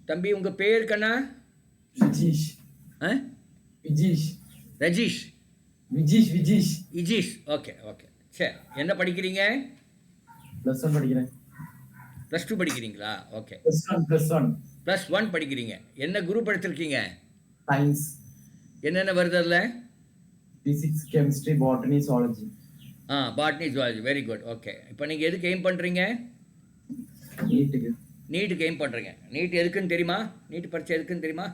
தம்பி உங்கள் பேர் கண்ணா? விஜீஷ். ஆ விஜீஷ். ரஜீஷ். விஜீஷ். இஜீஷ். Okay okay. சரி, என்ன படிக்கிறீங்க? +1 படிக்கிறேன். +2 படிக்கிறீங்களா? ஓகே. +1. +1 படிக்கிறீங்க. என்ன குரூப் எடுத்திருக்கீங்க? சயின்ஸ். என்னென்ன வருது அதில்? Physics, chemistry, botany, zoology. Botany, zoology. Very good. Okay. இப்போ நீங்கள் எதுக்கு எய்ம் பண்ணுறீங்க? நீட்டுக்கு எய்ம் பண்ணுறீங்க. நீட் எதுக்குன்னு தெரியுமா? நீட் பரீட்சை எதுக்குன்னு தெரியுமா?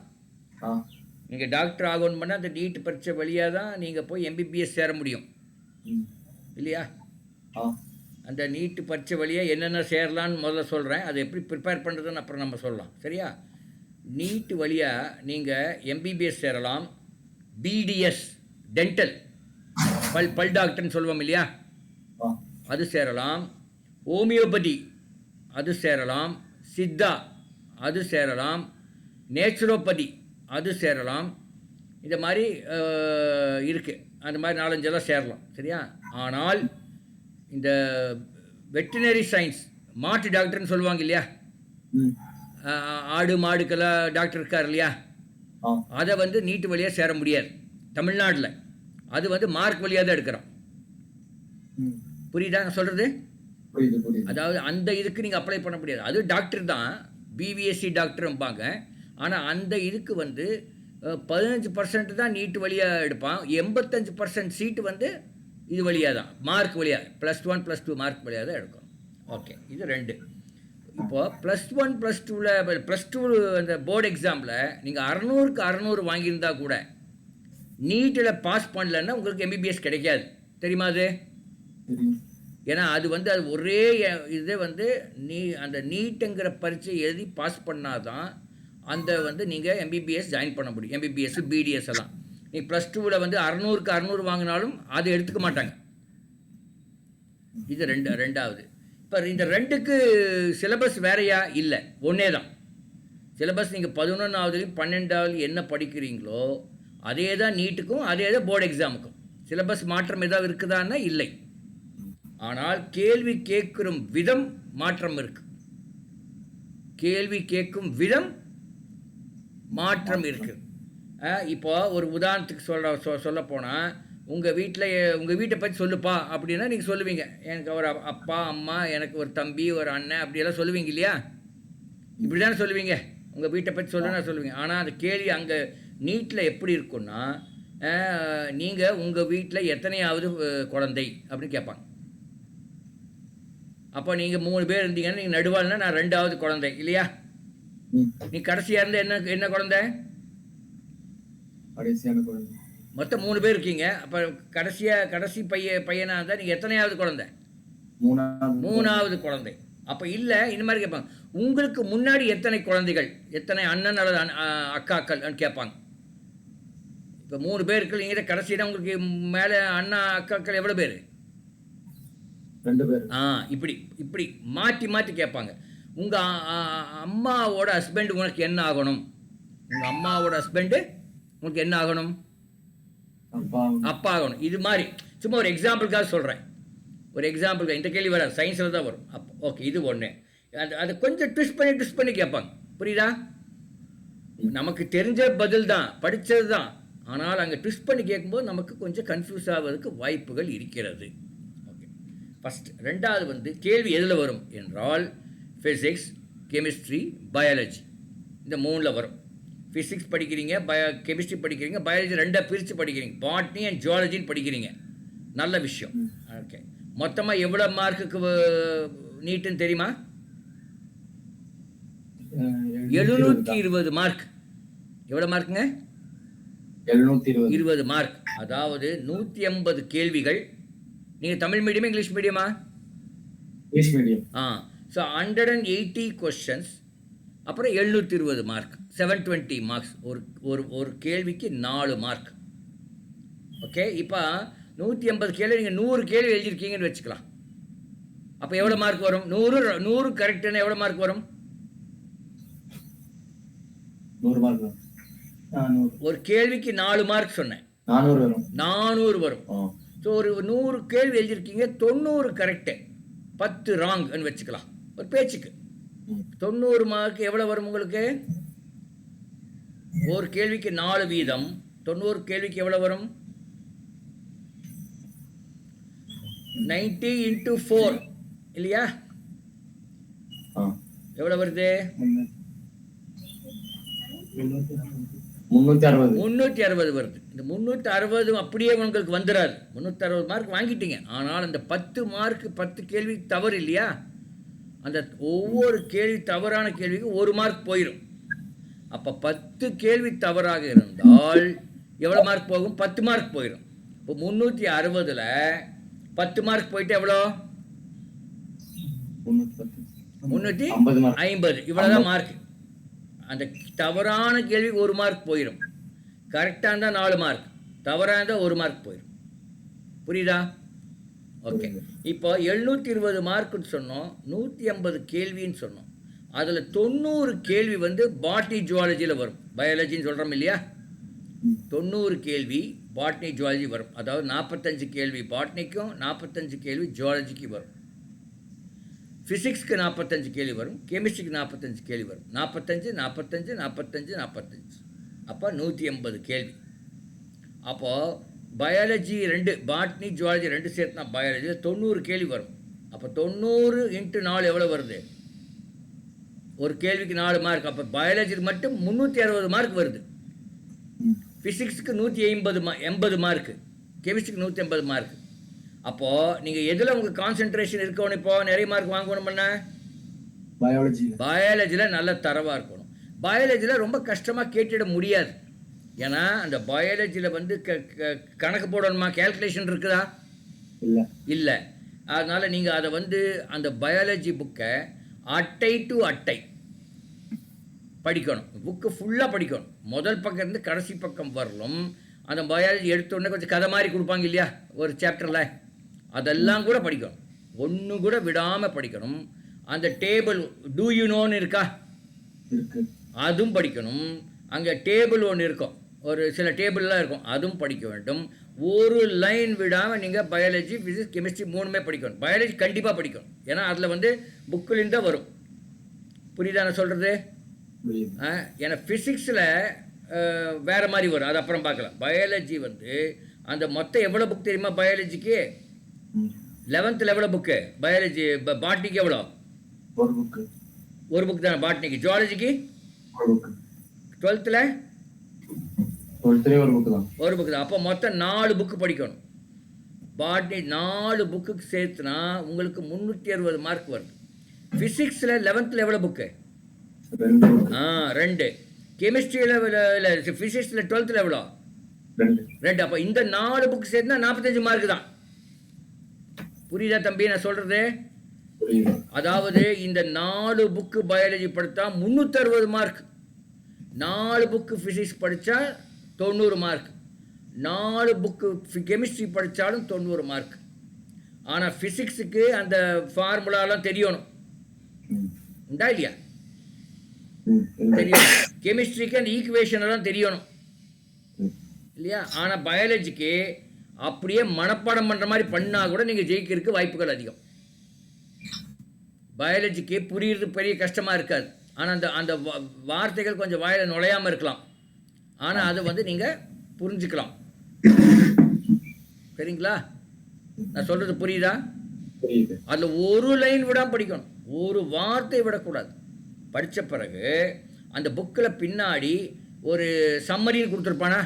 நீங்கள் டாக்டர் ஆகணும் பண்ணால் அந்த நீட் பரீட்சை வழியாக தான் நீங்கள் போய் எம்பிபிஎஸ் சேர முடியும் இல்லையா? அந்த நீட்டு பரீட்சை வழியாக என்னென்ன சேரலான்னு முதல்ல சொல்கிறேன். அதை எப்படி ப்ரிப்பேர் பண்ணுறதுன்னு அப்புறம் நம்ம சொல்லலாம். சரியா? நீட்டு வழியாக நீங்கள் எம்பிபிஎஸ் சேரலாம், பிடிஎஸ் டென்டல் பல் டாக்டர்னு சொல்லுவோம் இல்லையா, அது சேரலாம், ஹோமியோபதி அது சேரலாம், சித்தா அது சேரலாம், நேச்சுரோபதி அது சேரலாம். இந்த மாதிரி இருக்குது. அந்த மாதிரி 4-5 சேரலாம். சரியா? ஆனால் இந்த வெட்டினரி சயின்ஸ் மாட்டு டாக்டர்னு சொல்லுவாங்க இல்லையா, ஆடு மாடுக்கெல்லாம் டாக்டர் இருக்கார் இல்லையா, அதை வந்து நீட்டு வழியாக சேர முடியாது தமிழ்நாட்டில். அது வந்து மார்க் வழியாக தான் எடுக்கிறோம். புரியுதா நான் சொல்கிறது? அதாவது அந்த இதுக்கு நீங்கள் அப்ளை பண்ண முடியாது. அது டாக்டர் தான், பிவிஎஸ்சி டாக்டர்ம்பாங்க. ஆனால் அந்த இதுக்கு வந்து 15% தான் நீட்டு வழியாக எடுப்பான். 85% சீட்டு வந்து இது வழியாக தான், மார்க் வழியாக, +1 +2 மார்க் வழியாக தான் எடுக்கும். ஓகே, இது 2. இப்போது +1 +2ல் +2 அந்த போர்டு எக்ஸாமில் நீங்கள் 600க்கு 600 வாங்கியிருந்தா கூட நீட்டில் பாஸ் பண்ணலன்னா உங்களுக்கு எம்பிபிஎஸ் கிடைக்காது. தெரியுமா அது? ஏன்னா அது வந்து அது ஒரே இதே வந்து அந்த நீட்டுங்கிற பரீட்சை எழுதி பாஸ் பண்ணாதான் அந்த வந்து நீங்கள் எம்பிபிஎஸ் ஜாயின் பண்ண முடியும். எம்பிபிஎஸ், பிடிஎஸ் எல்லாம் நீ +2ல் வந்து 600க்கு 600 வாங்கினாலும் அதை எடுத்துக்க மாட்டாங்க. இது ரெண்டாவது. இப்போ இந்த 2க்கு சிலபஸ் வேறையா? இல்லை, ஒன்றே தான் சிலபஸ். நீங்கள் 11ஆவதுலையும் 12ஆவது என்ன படிக்கிறீங்களோ அதே தான் நீட்டுக்கும், அதே தான் போர்டு எக்ஸாமுக்கும். சிலபஸ் மாற்றம் ஏதாவது இருக்குதான்னா இல்லை. ஆனால் கேள்வி கேட்குற விதம் மாற்றம் இருக்கு. கேள்வி கேட்கும் விதம் மாற்றம் இருக்கு. இப்போ ஒரு உதாரணத்துக்கு சொல்ல போனால், உங்கள் வீட்டை பற்றி சொல்லுப்பா அப்படின்னா நீங்கள் சொல்லுவீங்க, எனக்கு ஒரு அப்பா அம்மா, எனக்கு ஒரு தம்பி, ஒரு அண்ணன், அப்படியெல்லாம் சொல்லுவீங்க இல்லையா? இப்படி தானே சொல்லுவீங்க. உங்கள் வீட்டை பற்றி சொல்லுன்னா சொல்லுவீங்க. ஆனால் அந்த கேள்வி அங்கே நீட்டில் எப்படி இருக்குன்னா, நீங்கள் உங்கள் வீட்டில் எத்தனையாவது குழந்தை அப்படின்னு கேட்பாங்க. அப்போ நீங்கள் 3 பேர் இருந்தீங்கன்னா நீங்கள் நடுவாள்னா நான் 2ஆவது குழந்தை இல்லையா? நீ கடைசியாக இருந்தால் என்ன குழந்தை? மொத்தம் 3 பேர் இருக்கீங்க. அப்போ கடைசி பையனாக இருந்தால் நீங்கள் எத்தனையாவது குழந்தை? 3ஆவது குழந்தை. அப்போ இல்லை, இந்த மாதிரி கேட்பாங்க, உங்களுக்கு முன்னாடி எத்தனை குழந்தைகள், எத்தனை அண்ணன் அல்லது அக்காக்கள் கேட்பாங்க. இப்போ 3 பேருக்கு நீங்கள் கடைசியில் உங்களுக்கு மேலே அண்ணா அக்காக்கள் எவ்வளோ பேர்? 2 பேர். இப்படி மாற்றி கேட்பாங்க. உங்கள் அம்மாவோட ஹஸ்பண்ட் உனக்கு என்ன ஆகணும்? உங்கள் அம்மாவோட ஹஸ்பண்டு உனக்கு என்ன ஆகணும்? அப்பா ஆகணும். இது மாதிரி சும்மா ஒரு எக்ஸாம்பிளுக்காக சொல்கிறேன். ஒரு எக்ஸாம்பிளுக்கு இந்த கேள்வி வராது, சயின்ஸில் தான் வரும். அப்போ ஓகே, இது ஒன்று. அதை கொஞ்சம் ட்விஸ்ட் பண்ணி கேட்பாங்க. புரியுதா? நமக்கு தெரிஞ்ச பதில் தான், படித்தது தான். ஆனால் அங்கே ட்விஸ்ட் பண்ணி கேட்கும்போது நமக்கு கொஞ்சம் கன்ஃபியூஸ் ஆவதற்கு வாய்ப்புகள் இருக்கிறது. Okay, first. 2வது வந்து கேள்வி எதில் வரும் என்றால் ஃபிசிக்ஸ், கெமிஸ்ட்ரி, பயாலஜி, இந்த 3ல் வரும். ஃபிசிக்ஸ் படிக்கிறீங்க, கெமிஸ்ட்ரி படிக்கிறீங்க, பயாலஜி 2ஆக பிரித்து படிக்கிறீங்க, பாட்னி அண்ட் ஜுவாலஜின்னு படிக்கிறீங்க. நல்ல விஷயம். ஓகே, மொத்தமாக எவ்வளோ மார்க்குக்கு நீட்டுன்னு தெரியுமா? 720 மார்க். எவ்வளோ மார்க்குங்க? 720 மார்க். அதாவது 180 கேள்விகள். நீங்கள் தமிழ் மீடியமா இங்கிலீஷ் மீடியமா? English medium. ஸோ 180 கொஸ்டின்ஸ், அப்புறம் 720 மார்க், 720 மார்க்ஸ். ஒரு கேள்விக்கு 4 மார்க். ஓகே, இப்போ 180 கேள்வி, நீங்கள் 100 கேள்வி எழுதியிருக்கீங்கன்னு வச்சுக்கலாம். அப்போ எவ்வளோ மார்க் வரும்? 100 கரெக்டுன்னா எவ்வளோ மார்க் வரும்? 100 மார்க். ஒரு கேள்விக்கு 4 மார்க் சொன்னேன், 400 வரும். ஸோ ஒரு 100 கேள்வி எழுதியிருக்கீங்க, 90 கரெக்டு, 10 ராங்னு வச்சுக்கலாம் ஒரு பேச்சுக்கு. 90 மார்க் எவ்வளோ வரும் உங்களுக்கு? ஒரு கேள்விக்கு 4 வீதம் 90 கேள்விக்கு எவ்வளோ வரும்? 90 into 4 இல்லையா? எவ்வளோ வருது? 360 வருது. இந்த 360 அப்படியே உங்களுக்கு வந்துடாது. 360 மார்க் வாங்கிட்டீங்க. ஆனால் அந்த 10 மார்க் 10 கேள்வி தவறு இல்லையா? அந்த ஒவ்வொரு கேள்வி தவறான கேள்விக்கு 1 மார்க் போயிடும். அப்போ 10 கேள்வி தவறாக இருந்தால் எவ்வளோ மார்க் போகும்? 10 மார்க் போயிடும். இப்போ 360ல் 10 மார்க் போயிட்டு எவ்வளோ? 350. இவ்வளோதான் மார்க். அந்த தவறான கேள்விக்கு 1 மார்க் போயிடும். கரெக்டாக இருந்தால் 4 மார்க், தவறாக இருந்தால் 1 மார்க் போயிடும். புரியுதா? ஓகே. இப்போ 720 மார்க்குன்னு சொன்னோம், 150 கேள்வின்னு சொன்னோம். அதில் 90 கேள்வி வந்து பாட்னி ஜுவாலஜியில் வரும். பயாலஜின்னு சொல்கிறோம் இல்லையா? 90 கேள்வி பாட்னி ஜுவாலஜி வரும். அதாவது 45 கேள்வி பாட்னிக்கும் 45 கேள்வி ஜுவாலஜிக்கு வரும். ஃபிசிக்ஸ்க்கு 45 கேள்வி வரும், கெமிஸ்ட்ரிக்கு 45 கேள்வி வரும். 45 45 45 45, அப்போ 180 கேள்வி. அப்போது பயாலஜி 2, பாட்னி ஜுவாலஜி 2 சேர்த்துனா பயாலஜியில் 90 கேள்வி வரும். அப்போ 90 × 4 எவ்வளோ வருது? ஒரு கேள்விக்கு 4 மார்க். அப்போ பயாலஜிக்கு மட்டும் 360 மார்க் வருது. ஃபிசிக்ஸுக்கு 180 மார்க்கு, கெமிஸ்ட்ரிக்கு 180 மார்க். அப்போது நீங்கள் எதில் உங்கள் கான்சென்ட்ரேஷன் இருக்கணும்? இப்போ நிறைய மார்க் வாங்கணும் பண்ண பயாலஜியில் நல்ல தரவாக இருக்கணும். பயாலஜியில் ரொம்ப கஷ்டமாக கேட்டுட முடியாது. ஏன்னா அந்த பயாலஜியில் வந்து கணக்கு போடணுமா, கேல்குலேஷன் இருக்குதா? இல்லை. அதனால் நீங்கள் அதை வந்து அந்த பயாலஜி புக்கை அட்டை டு அட்டை படிக்கணும். புக்கு ஃபுல்லாக படிக்கணும். முதல் பக்கம் இருந்து கடைசி பக்கம் வரலும். அந்த பயாலஜி எடுத்தோடனே கொஞ்சம் கதை மாதிரி கொடுப்பாங்க இல்லையா ஒரு சாப்டரில், அதெல்லாம் கூட படிக்கணும். ஒன்று கூட விடாமல் படிக்கணும். அந்த டேபிள் டூ யூ நோன்னு இருக்கா, அதுவும் படிக்கணும். அங்கே டேபிள் ஒன்று இருக்கும், ஒரு சில டேபிள்லாம் இருக்கும், அதுவும் படிக்க வேண்டும். ஒரு லைன் விடாமல் நீங்கள் பயாலஜி, ஃபிசிக்ஸ், கெமிஸ்ட்ரி 3மே படிக்கணும். பயாலஜி கண்டிப்பாக படிக்கணும். ஏன்னா அதில் வந்து புக்கிலேருந்து தான் வரும். புரியுதா நான் சொல்கிறது? ஏன்னா ஃபிசிக்ஸில் வேறு மாதிரி வரும், அது அப்புறம் பார்க்கலாம். பயாலஜி வந்து அந்த மொத்தம் எவ்வளோ புக் தெரியுமா பயாலஜிக்கு? 11th எவ்வளோ புக்கு பயாலஜி? பாட்னிக்கு எவ்வளோ? ஒரு புக் தானே பாட்னிக்கு. ஜுவாலஜிக்கு 12th ஒரு புக்கு தான். அப்போ மொத்தம் 4 புக்கு படிக்கணும். பாட்னி 4 புக்குக்கு சேர்த்துனா உங்களுக்கு 360 மார்க் வருது. ஃபிசிக்ஸில் 11th எவ்வளோ புக்கு? 2. கெமிஸ்ட்ரியில் இல்லை, ஃபிசிக்ஸில் 12th எவ்வளோ? 2. அப்போ இந்த 4 புக்கு சேர்த்துனா 45 மார்க் தான். புரியுதா தம்பி நான் சொல்கிறது? அதாவது இந்த 4 புக்கு பயாலஜி படித்தா 360 மார்க், 4 புக்கு ஃபிசிக்ஸ் படித்தா 90 மார்க், 4 புக்கு கெமிஸ்ட்ரி படித்தாலும் 90 மார்க். ஆனால் ஃபிசிக்ஸுக்கு அந்த ஃபார்முலாலாம் தெரியணும், உண்டா இல்லையா? தெரியணும். கெமிஸ்ட்ரிக்கு அந்த ஈக்குவேஷன் எல்லாம் தெரியணும் இல்லையா? ஆனால் பயாலஜிக்கு அப்படியே மனப்பாடம் பண்ணுற மாதிரி பண்ணால் கூட நீங்கள் ஜெயிக்கிறதுக்கு வாய்ப்புகள் அதிகம். பயாலஜிக்கு புரியுறது பெரிய கஷ்டமாக இருக்காது. ஆனால் அந்த அந்த வார்த்தைகள் கொஞ்சம் வாயில் நுழையாமல் இருக்கலாம். ஆனால் அது வந்து நீங்கள் புரிஞ்சுக்கலாம். சரிங்களா? நான் சொல்கிறது புரியுதா? அதில் ஒரு லைன் விடாமல் படிக்கணும், ஒரு வார்த்தை விடக்கூடாது. படித்த பிறகு அந்த புக்கில் பின்னாடி ஒரு சம்மரின்னு கொடுத்துருப்பானா,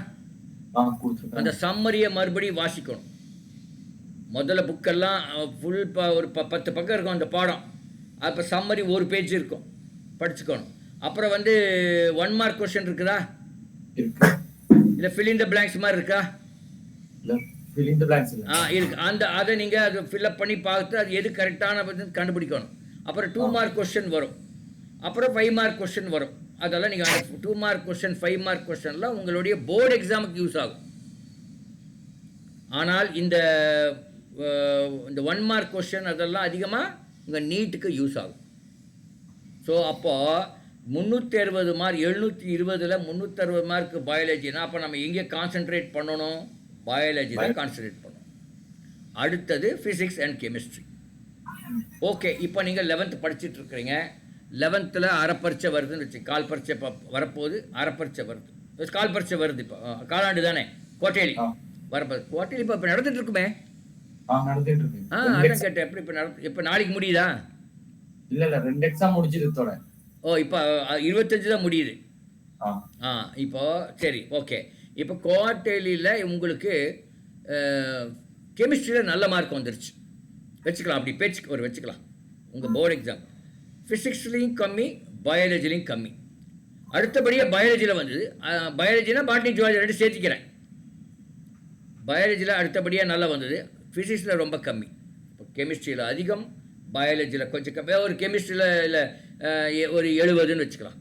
அந்த சம்மரியை மறுபடியும் வாசிக்கணும். முதல்ல புக்கெல்லாம் ஃபுல் ஒரு 10 பக்கம் இருக்கும் அந்த பாடம். அப்போ சம்மரி ஒரு பேஜ் இருக்கும், படிச்சுக்கணும். அப்புறம் வந்து 1 மார்க் கொஸ்டின் இருக்குதா, இல்லை ஃபில் இன் த பிளாங்க்ஸ் மாதிரி இருக்கா? இருக்கு. அந்த அதை நீங்கள் அதை ஃபில்அப் பண்ணி பார்த்து அது எது கரெக்டான கண்டுபிடிக்கணும். அப்புறம் 2 மார்க் கொஸ்டின் வரும், அப்புறம் 5 மார்க் கொஸ்டின் வரும். அதெல்லாம் நீங்கள் அந்த 2 மார்க் கொஸ்டின் 5 மார்க் கொஸ்டின்லாம் உங்களுடைய போர்டு எக்ஸாமுக்கு யூஸ் ஆகும். ஆனால் இந்த 1 மார்க் கொஸ்டின் அதெல்லாம் அதிகமாக உங்கள் நீட்டுக்கு யூஸ் ஆகும். ஸோ அப்போது 360 மார்க், 720ல் 360 மார்க் பயாலஜினா அப்போ நம்ம எங்கே கான்சென்ட்ரேட் பண்ணணும்? பயாலஜி தான் கான்சென்ட்ரேட் பண்ணணும். அடுத்தது ஃபிசிக்ஸ் அண்ட் கெமிஸ்ட்ரி. ஓகே, இப்போ நீங்கள் 11th படிச்சுட்டு இருக்கிறீங்க. 11th அரை பரீட்சை வருதுன்னு வச்சு, கால் பரீட்சை வரப்போகுது, அரை பரீட்சை வருது. கால் பரீட்சை வருது இப்போ காலாண்டு தானே கோட்டையலி ஆ. வரப்போ கோட்டையலி இப்போ நடந்துட்டு இருக்குமே. நடத்திட்டு இருக்கு. அதான் கேட்டேன் எப்படி இப்போ நாளைக்கு முடியுதா? இல்ல 2 எக்ஸாம் முடிஞ்சது இதோட. இப்போ 25 தான் முடியுது. ஆ. இப்போ சரி ஓகே. இப்போ குவார்டர்லியில் உங்களுக்கு கெமிஸ்ட்ரியில் நல்ல மார்க் வந்துருச்சு வச்சுக்கலாம், அப்படி பேச்சுக்கு ஒரு வச்சுக்கலாம். உங்கள் போர்டு எக்ஸாம் ஃபிசிக்ஸ்லேயும் கம்மி, பயாலஜிலையும் கம்மி. அடுத்தபடியாக பயாலஜியில் வந்தது. பயாலஜினா பாட்னி ஜுவாலஜி ரெண்டு சேர்த்திக்கிறேன். பயாலஜியில் அடுத்தபடியாக நல்லா வந்தது, ஃபிசிக்ஸில் ரொம்ப கம்மி. இப்போ கெமிஸ்ட்ரியில் அதிகம், பயாலஜியில் கொஞ்சம் கம்மி. ஒரு கெமிஸ்ட்ரியில் இல்லை ஒரு 70ன்னு வச்சுக்கலாம்.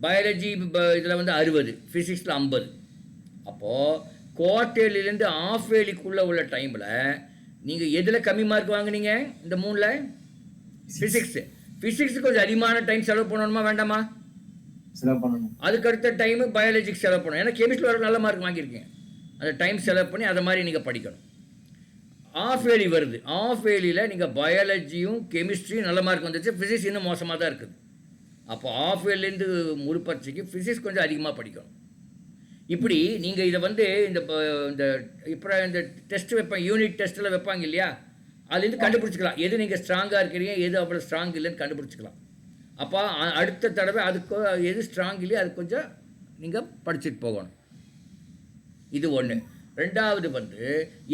பயாலஜி இதில் வந்து 60, ஃபிசிக்ஸில் 50. அப்போது குவார்டர்லிலேருந்து ஆஃப் வேலிக்குள்ளே உள்ள டைமில் நீங்கள் எதில் கம்மி மார்க் வாங்குனீங்க? இந்த 3ல் ஃபிசிக்ஸு கொஞ்சம் அதிகமான டைம் செலவு பண்ணணுமா வேண்டாமா? செலவு பண்ணணும். அதுக்கு அடுத்த டைமு பயாலஜிக்கு செலவு பண்ணணும். ஏன்னா கெமிஸ்ட்ரியில் வர நல்ல மார்க் வாங்கியிருக்கீங்க, அந்த டைம் செலவு பண்ணி அதை மாதிரி நீங்கள் படிக்கணும். ஆஃப் வேலி வருது, ஆஃப் வேலியில் நீங்கள் பயாலஜியும் கெமிஸ்ட்ரியும் நல்ல மார்க் வந்துச்சு, ஃபிசிக்ஸ் இன்னும் மோசமாக தான் இருக்குது. அப்போ ஆஃப் வேலேருந்து முழு பரீட்சைக்கு ஃபிசிக்ஸ் கொஞ்சம் அதிகமாக படிக்கணும். இப்படி நீங்கள் இதை வந்து இந்த இப்போ இந்த டெஸ்ட் வைப்பாங்க, யூனிட் டெஸ்ட்டில் வைப்பாங்க இல்லையா, அதுலேருந்து கண்டுபிடிச்சிக்கலாம் எது நீங்கள் ஸ்ட்ராங்காக இருக்கிறீங்க, எது அவ்வளோ ஸ்ட்ராங் இல்லைன்னு கண்டுபிடிச்சிக்கலாம். அப்போ அடுத்த தடவை அதுக்கு எது ஸ்ட்ராங் இல்லையோ அது கொஞ்சம் நீங்கள் படிச்சுட்டு போகணும். இது ஒன்று. ரெண்டாவது வந்து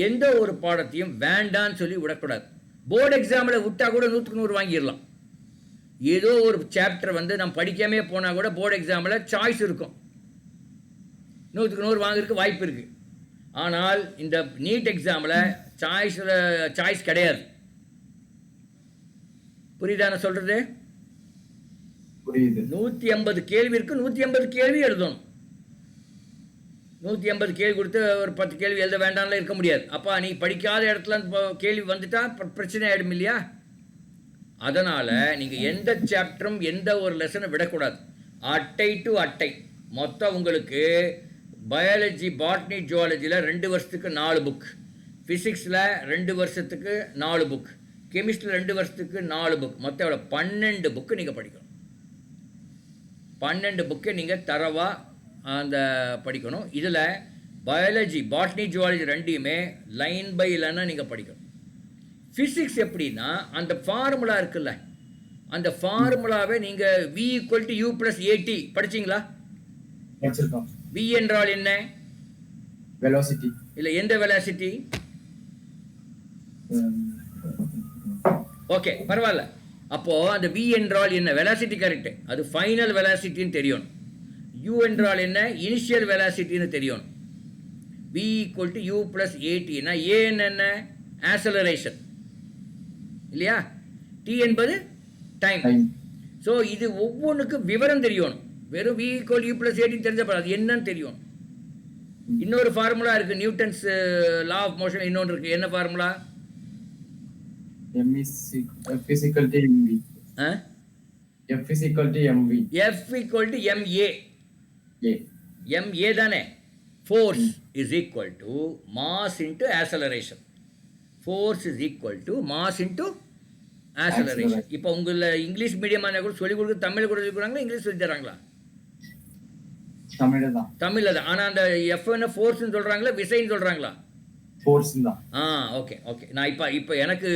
எந்த ஒரு பாடத்தையும் வேண்டான்னு சொல்லி விடக்கூடாது. போர்டு எக்ஸாமில் விட்டால் கூட 100க்கு 100 வாங்கிடலாம். ஏதோ ஒரு சாப்டர் வந்து நம்ம படிக்காமே போனால் கூட போர்டு எக்ஸாமில் சாய்ஸ் இருக்கும், 100க்கு 100 வாங்குறதுக்கு வாய்ப்பு இருக்குது. ஆனால் இந்த நீட் எக்ஸாமில் சாய்ஸ் கிடையாது. புரியுதா நான் சொல்கிறது? புரியுது. 180 கேள்வி இருக்குது, 180 கேள்வி எழுதணும். 180 கேள்வி கொடுத்து ஒரு 10 கேள்வி எழுத வேண்டாம்லாம் இருக்க முடியாது. அப்போ நீ படிக்காத இடத்துல கேள்வி வந்துட்டா பிரச்சனை ஆகிடும் இல்லையா? அதனால் நீங்கள் எந்த சாப்டரும் எந்த ஒரு லெசனை விடக்கூடாது. அட்டை டு அட்டை மொத்தம் உங்களுக்கு பயாலஜி, பாட்னி, ஜுவாலஜியில் 2 வருஷத்துக்கு 4 புக், ஃபிசிக்ஸில் 2 வருஷத்துக்கு 4 புக், கெமிஸ்ட்ரியில் 2 வருஷத்துக்கு 4 புக், மொத்தம் எவ்வளோ 12 புக்கு நீங்கள் படிக்கணும். 12 புக்கை நீங்கள் தரவாக அந்த படிக்கணும். இதில் பயாலஜி, பாட்னி, ஜுவாலஜி ரெண்டையுமே லைன் பை லைனாக நீங்கள் படிக்கணும். ஃபிசிக்ஸ் எப்படின்னா அந்த ஃபார்முலா இருக்குல்ல, அந்த ஃபார்முலாவை நீங்கள் V = U + AT படிச்சிங்களா? படிச்சிருக்கோம். V என்றால் என்ன? வெலாசிட்டி. இல்லை, எந்த வெலாசிட்டி? ஓகே பரவாயில்ல. அப்போது அந்த V என்றால் என்ன? வெலாசிட்டி கரெக்டு, அது ஃபைனல் வெலாசிட்டின்னு தெரியணும். U என்றால் என்ன? இனிஷியல் வெலாசிட்டின்னு தெரியணும். V = U + AT. A என்ன? ஆக்சலரேஷன் இல்லையா? T என்பது டைம். ஸோ இது ஒவ்வொன்றுக்கும் விவரம் தெரியணும். வெறும் V = U + AT தெரிஞ்சப்போ அது என்னன்னு தெரியும். இன்னொரு ஃபார்முலா இருக்குது, நியூட்டன்ஸ் லா ஆஃப் மோஷன் இன்னொன்று இருக்குது. என்ன formula? F = mv. F = mv. ma தானே? Force is equal to mass into acceleration. Force is equal to mass into acceleration. இப்போ உங்களை இங்கிலீஷ் மீடியமாக கூட சொல்லிக் கொடுக்க, தமிழ் கூட சொல்லி கொடுக்குறாங்களா, இங்கிலீஷ் சொல்லி தராங்களா? தமிழில் தான். ஆனால் அந்த எஃப் என்ன ஃபோர்ஸ்ன்னு சொல்கிறாங்களா, விசைன்னு சொல்கிறாங்களா? ஃபோர்ஸ் தான். Okay okay. நான் இப்போ எனக்கு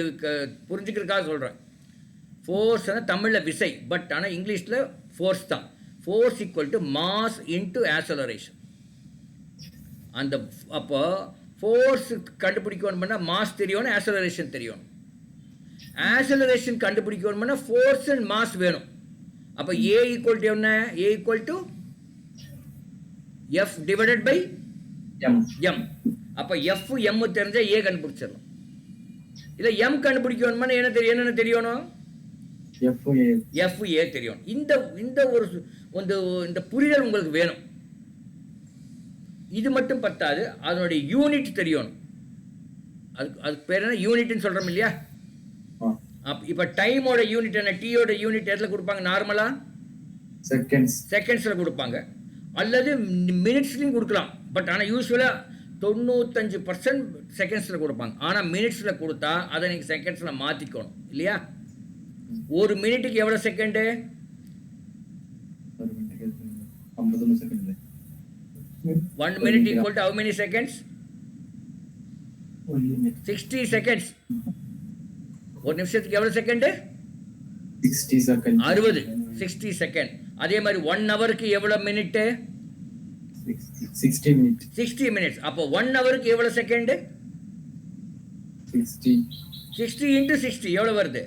புரிஞ்சுக்கிறதுக்காக சொல்கிறேன். ஃபோர்ஸ்னா தமிழில் விசை, பட் ஆனால் இங்கிலீஷில் ஃபோர்ஸ் தான். Force equal to mass into acceleration. அந்த அப்போ ஃபோர்ஸ் கண்டுபிடிக்கணும்னா மாஸ் தெரியணும், ஆக்சலரேஷன் தெரியணும். ஆக்சலரேஷன் கண்டுபிடிக்கணும்னா ஃபோர்ஸ் அண்ட் மாஸ் வேணும். அப்போ A = என்ன? A = F / m. அப்போ F M தெரிஞ்சால் A கண்டுபிடிச்சிடலாம். இல்லை M கண்டுபிடிக்கணும்னா என்னென்ன தெரியணும்? FA தெரியும். இந்த ஒரு இந்த புரிதல் உங்களுக்கு வேணும். இது மட்டும் பத்தாது, அதனுடைய யூனிட் தெரியணும். அதுக்கு பேர் என்ன? யூனிட்னு சொல்கிறோம் இல்லையா? இப்போ டைமோட யூனிட் என்ன? டீயோட யூனிட் எதில் கொடுப்பாங்க நார்மலாக? செகண்ட்ஸில் கொடுப்பாங்க, அல்லது மினிட்ஸ்லையும் கொடுக்கலாம். பட் ஆனால் யூஸ்வலாக 95% செகண்ட்ஸில் கொடுப்பாங்க. ஆனால் மினிட்ஸில் கொடுத்தா அதை நீங்கள் செகண்ட்ஸில் மாற்றிக்கணும் இல்லையா? ஒரு மினிட்டுக்கு எவ்வளோ second? 1 minute equal to how many seconds? 1 minute. 60 seconds. ஒரு நிமிஷத்துக்கு எவ்வளோ செகண்டு? 60 seconds. 60. 60 செகண்ட். அதே மாதிரி 1 ஹவருக்கு எவ்வளோ மினிட்டு? 60 minutes. 60 மினிட்ஸ். அப்போ 1 ஹவருக்கு எவ்வளோ செகண்டு? 60. 60 into 60 எவ்வளோ வருது?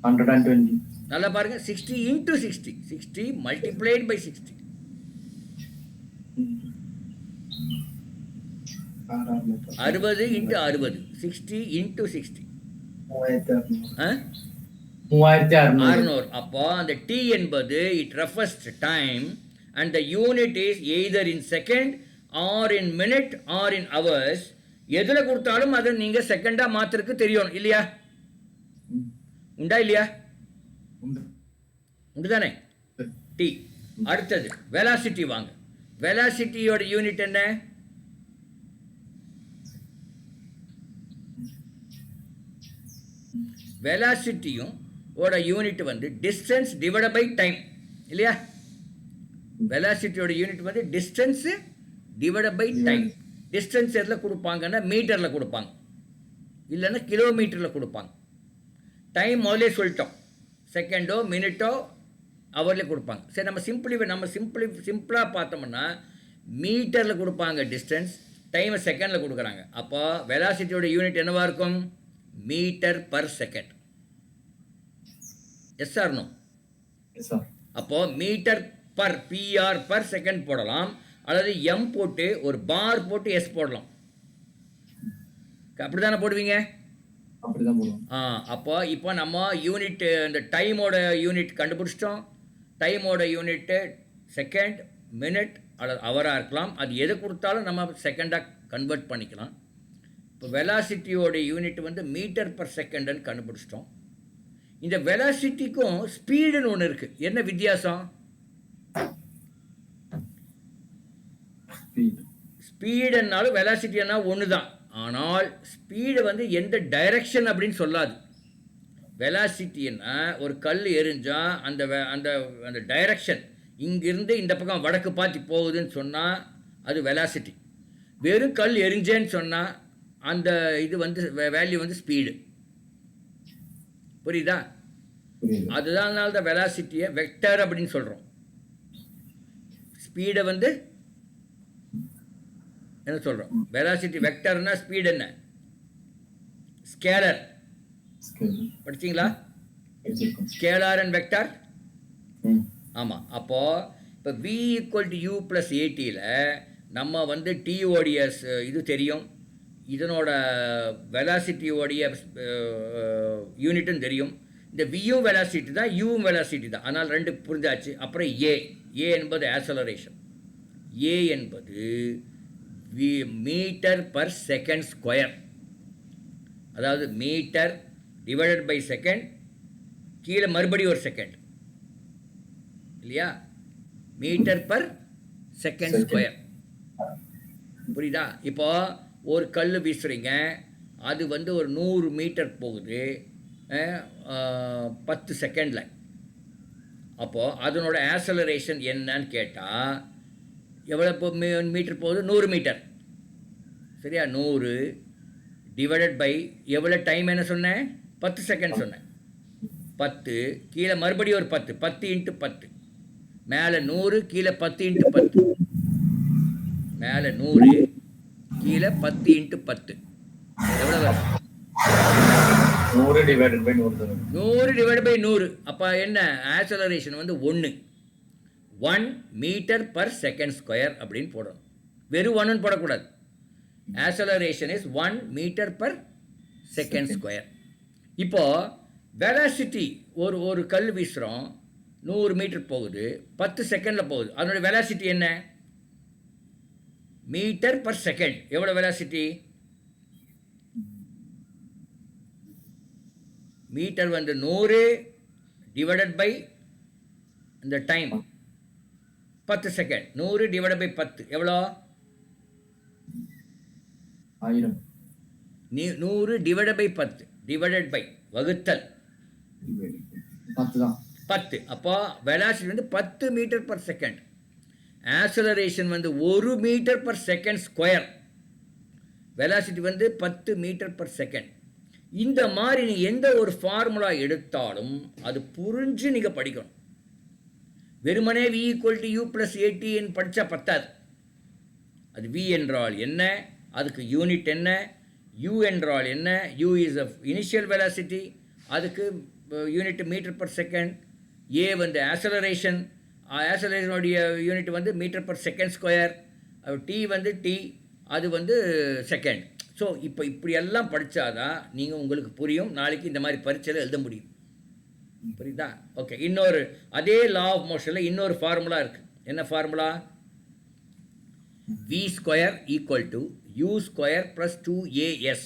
120. நல்லா பாருங்க, 60 into 60. 60 multiplied by 60. 60 into 60. 60 into 60. 3600. அப்போ அந்த t என்பது it refers to time and the unit is either in second or in minute or in hours. எதுல கொடுத்தாலும் அதை நீங்க செகண்டா மாத்திருக்கு தெரியணும் இல்லையா? உண்டா இல்லையா? உண்டுதானே? t. அடுத்தது வெலாசிட்டி வாங்க. வெலாசிட்டியோட யூனிட் என்ன? வெலாசிட்டியும் ஓட யூனிட் வந்து டிஸ்டன்ஸ் டிவைட் பை டைம் இல்லையா? வெலாசிட்டியோட யூனிட் வந்து distance divide by time. Distance எதில் கொடுப்பாங்கன்னா மீட்டரில் கொடுப்பாங்க, இல்லைன்னா கிலோமீட்டரில் கொடுப்பாங்க. டைம் முதலே சொல்லிட்டோம், செகண்டோ மினிட்டோ அவர்லேயே கொடுப்பாங்க. சரி, நம்ம சிம்பிளாக பார்த்தோம்னா மீட்டரில் கொடுப்பாங்க டிஸ்டன்ஸ், டைமை செகண்டில் கொடுக்குறாங்க. அப்போ வெலாசிட்டியோட யூனிட் என்னவாக இருக்கும்? Metre per second. Yes or no? அப்போ மீட்டர் பர் பிஆர் பர் செகண்ட் போடலாம், அல்லது எம் போட்டு ஒரு பார் போட்டு எஸ் போடலாம். அப்படிதானே போடுவீங்க? அப்போ இப்போ நம்ம யூனிட் இந்த டைமோட யூனிட் கண்டுபிடிச்சிட்டோம். டைமோட யூனிட்டு செகண்ட், மினிட் அல்லது ஹவராக இருக்கலாம். அது எது கொடுத்தாலும் நம்ம செகண்டாக கன்வெர்ட் பண்ணிக்கலாம். இப்போ வெலாசிட்டியோட யூனிட் வந்து மீட்டர் பர் செகண்டுன்னு கண்டுபிடிச்சிட்டோம். இந்த வெலாசிட்டிக்கும் ஸ்பீடுன்னு ஒன்று இருக்குது. என்ன வித்தியாசம்? ஸ்பீடுன்னாலும் வெலாசிட்டின்னா ஒன்று தான். ஆனால் ஸ்பீடு வந்து எந்த டைரக்ஷன் அப்படின்னு சொல்லாது. வெலாசிட்டின்னா ஒரு கல் எரிஞ்சால் அந்த அந்த அந்த டைரக்ஷன் இங்கிருந்து இந்த பக்கம் வடக்கு பார்த்து போகுதுன்னு சொன்னால் அது வெலாசிட்டி. வெறும் கல் எரிஞ்சேன்னு சொன்னால் அந்த இது வந்து வேல்யூ வந்து ஸ்பீடு. புரியுதா? அதுதான் தான் வெலாசிட்டியை வெக்டர் அப்படின்னு சொல்கிறோம். ஸ்பீடை வந்து என்ன சொல்கிறோம்? வெலாசிட்டி வெக்டர்னா ஸ்பீடு என்ன? ஸ்கேலர். படிச்சிங்களா? Scalar and vector. ஆமாம். அப்போது இப்போ v = u + at நம்ம வந்து TODS இது தெரியும், இதனோட வெலாசிட்டியோடைய யூனிட்டும் தெரியும். இந்த வியும் வெலாசிட்டி தான், யூவும் வெலாசிட்டி தான். அதனால் ரெண்டு புரிஞ்சாச்சு. அப்புறம் ஏ என்பது ஆக்சலரேஷன். ஏ என்பது மீட்டர் பர் செகண்ட் ஸ்கொயர். அதாவது மீட்டர் டிவைடட் பை செகண்ட், கீழே மறுபடியும் ஒரு செகண்ட் இல்லையா? Metre per second square. புரியுதா? இப்போ ஒரு கல் வீசுறீங்க, அது வந்து ஒரு 100 மீட்டர் போகுது 10 செகண்டில். அப்போது அதனோட ஆக்சலரேஷன் என்னன்னு கேட்டால் எவ்வளோ மீட்டர் போகுது? 100 மீட்டர். சரியா? 100 டிவைடட் பை எவ்வளோ டைம் என்ன சொன்னேன்? 10 செகண்ட் சொன்னேன். 10 கீழே மறுபடியும் ஒரு 10. 10 × 10. மேலே 100, கீழே 10 × 10. மேலே 100, கீழே 10 × 10. எவ்வளோ வரும்? 100 டிவைடட் பை 100. 100 divided by 100. அப்போ என்ன? ஆக்சலரேஷன் வந்து 1 மீட்டர் பர் செகண்ட் ஸ்கொயர் அப்படின்னு போடணும். வெறும் 1ன்னு போடக்கூடாது. Acceleration is 1 metre per second square. இப்போது வெலாசிட்டி ஒரு கல் வீசுகிறோம், 100 மீட்டர் போகுது, 10 செகண்டில் போகுது. அதனோட வெலாசிட்டி என்ன? Metre per second. எவ்வளோ வெலாசிட்டி? மீட்டர் வந்து 100 டிவைடட் பை இந்த டைம் 10 செகண்ட். 100 டிவைடட் பை 10 எவ்வளோ? 1000. 100 டிவைடட் பை 10 டிவைடட் பை வகுத்தல் 10 தான். 10. அப்போ வெலாசிட்டி வந்து 10 மீட்டர் பர் செகண்ட். ஆக்சலரேஷன் வந்து 1 metre per second square, velocity வந்து 10 மீட்டர் பர் செகண்ட். இந்த மாதிரி நீ எந்த ஒரு ஃபார்முலா எடுத்தாலும் அது புரிஞ்சு நீங்கள் படிக்கணும். வெறுமனே v = u + at படித்தா பத்தாது. அது v என்றால் என்ன, அதுக்கு யூனிட் என்ன, u என்றால் என்ன, u is a initial velocity, அதுக்கு unit metre per second, a வந்து ஆக்சலரேஷன், ஆக்சலரேஷனுடைய யூனிட் வந்து metre per second square, t வந்து t, அது வந்து செகண்ட். ஸோ இப்போ இப்படியெல்லாம் படித்தாதான் நீங்கள் உங்களுக்கு புரியும், நாளைக்கு இந்த மாதிரி பரீட்சையில் எழுத முடியும். புரியுதா? ஓகே. இன்னொரு அதே லா ஆஃப் மோஷனில் இன்னொரு ஃபார்முலா இருக்குது. என்ன ஃபார்முலா? v² = u² + 2as.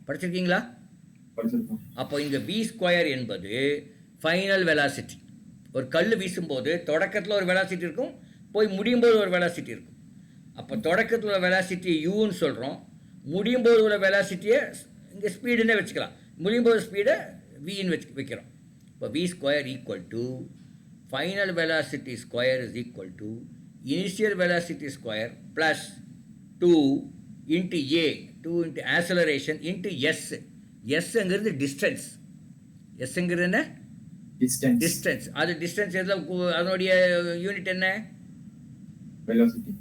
படிச்சிருக்கீங்களா? அப்போ இங்கே v² என்பது ஃபைனல் வெலாசிட்டி. ஒரு கல் வீசும்போது தொடக்கத்தில் ஒரு வெலாசிட்டி இருக்கும், போய் முடியும் போது ஒரு வெலாசிட்டி இருக்கும். அப்போ தொடக்கத்தில் உள்ள வெலாசிட்டி யூன்னு சொல்கிறோம், முடியும் போது உள்ள வெலாசிட்டியை இங்கே ஸ்பீடுன்னே வச்சுக்கலாம், முடியும் போது ஸ்பீடை வின்னு வைக்கிறோம். இப்போ v² = final velocity square is equal to initial velocity square plus 2 into a, 2 into acceleration into S. எஸ்ங்கிறது டிஸ்டன்ஸ். எஸ்ங்கிறது என்ன? டிஸ்டன்ஸ். அது டிஸ்டன்ஸ் எதில், அதனுடைய யூனிட் என்ன? வெலாசிட்டி.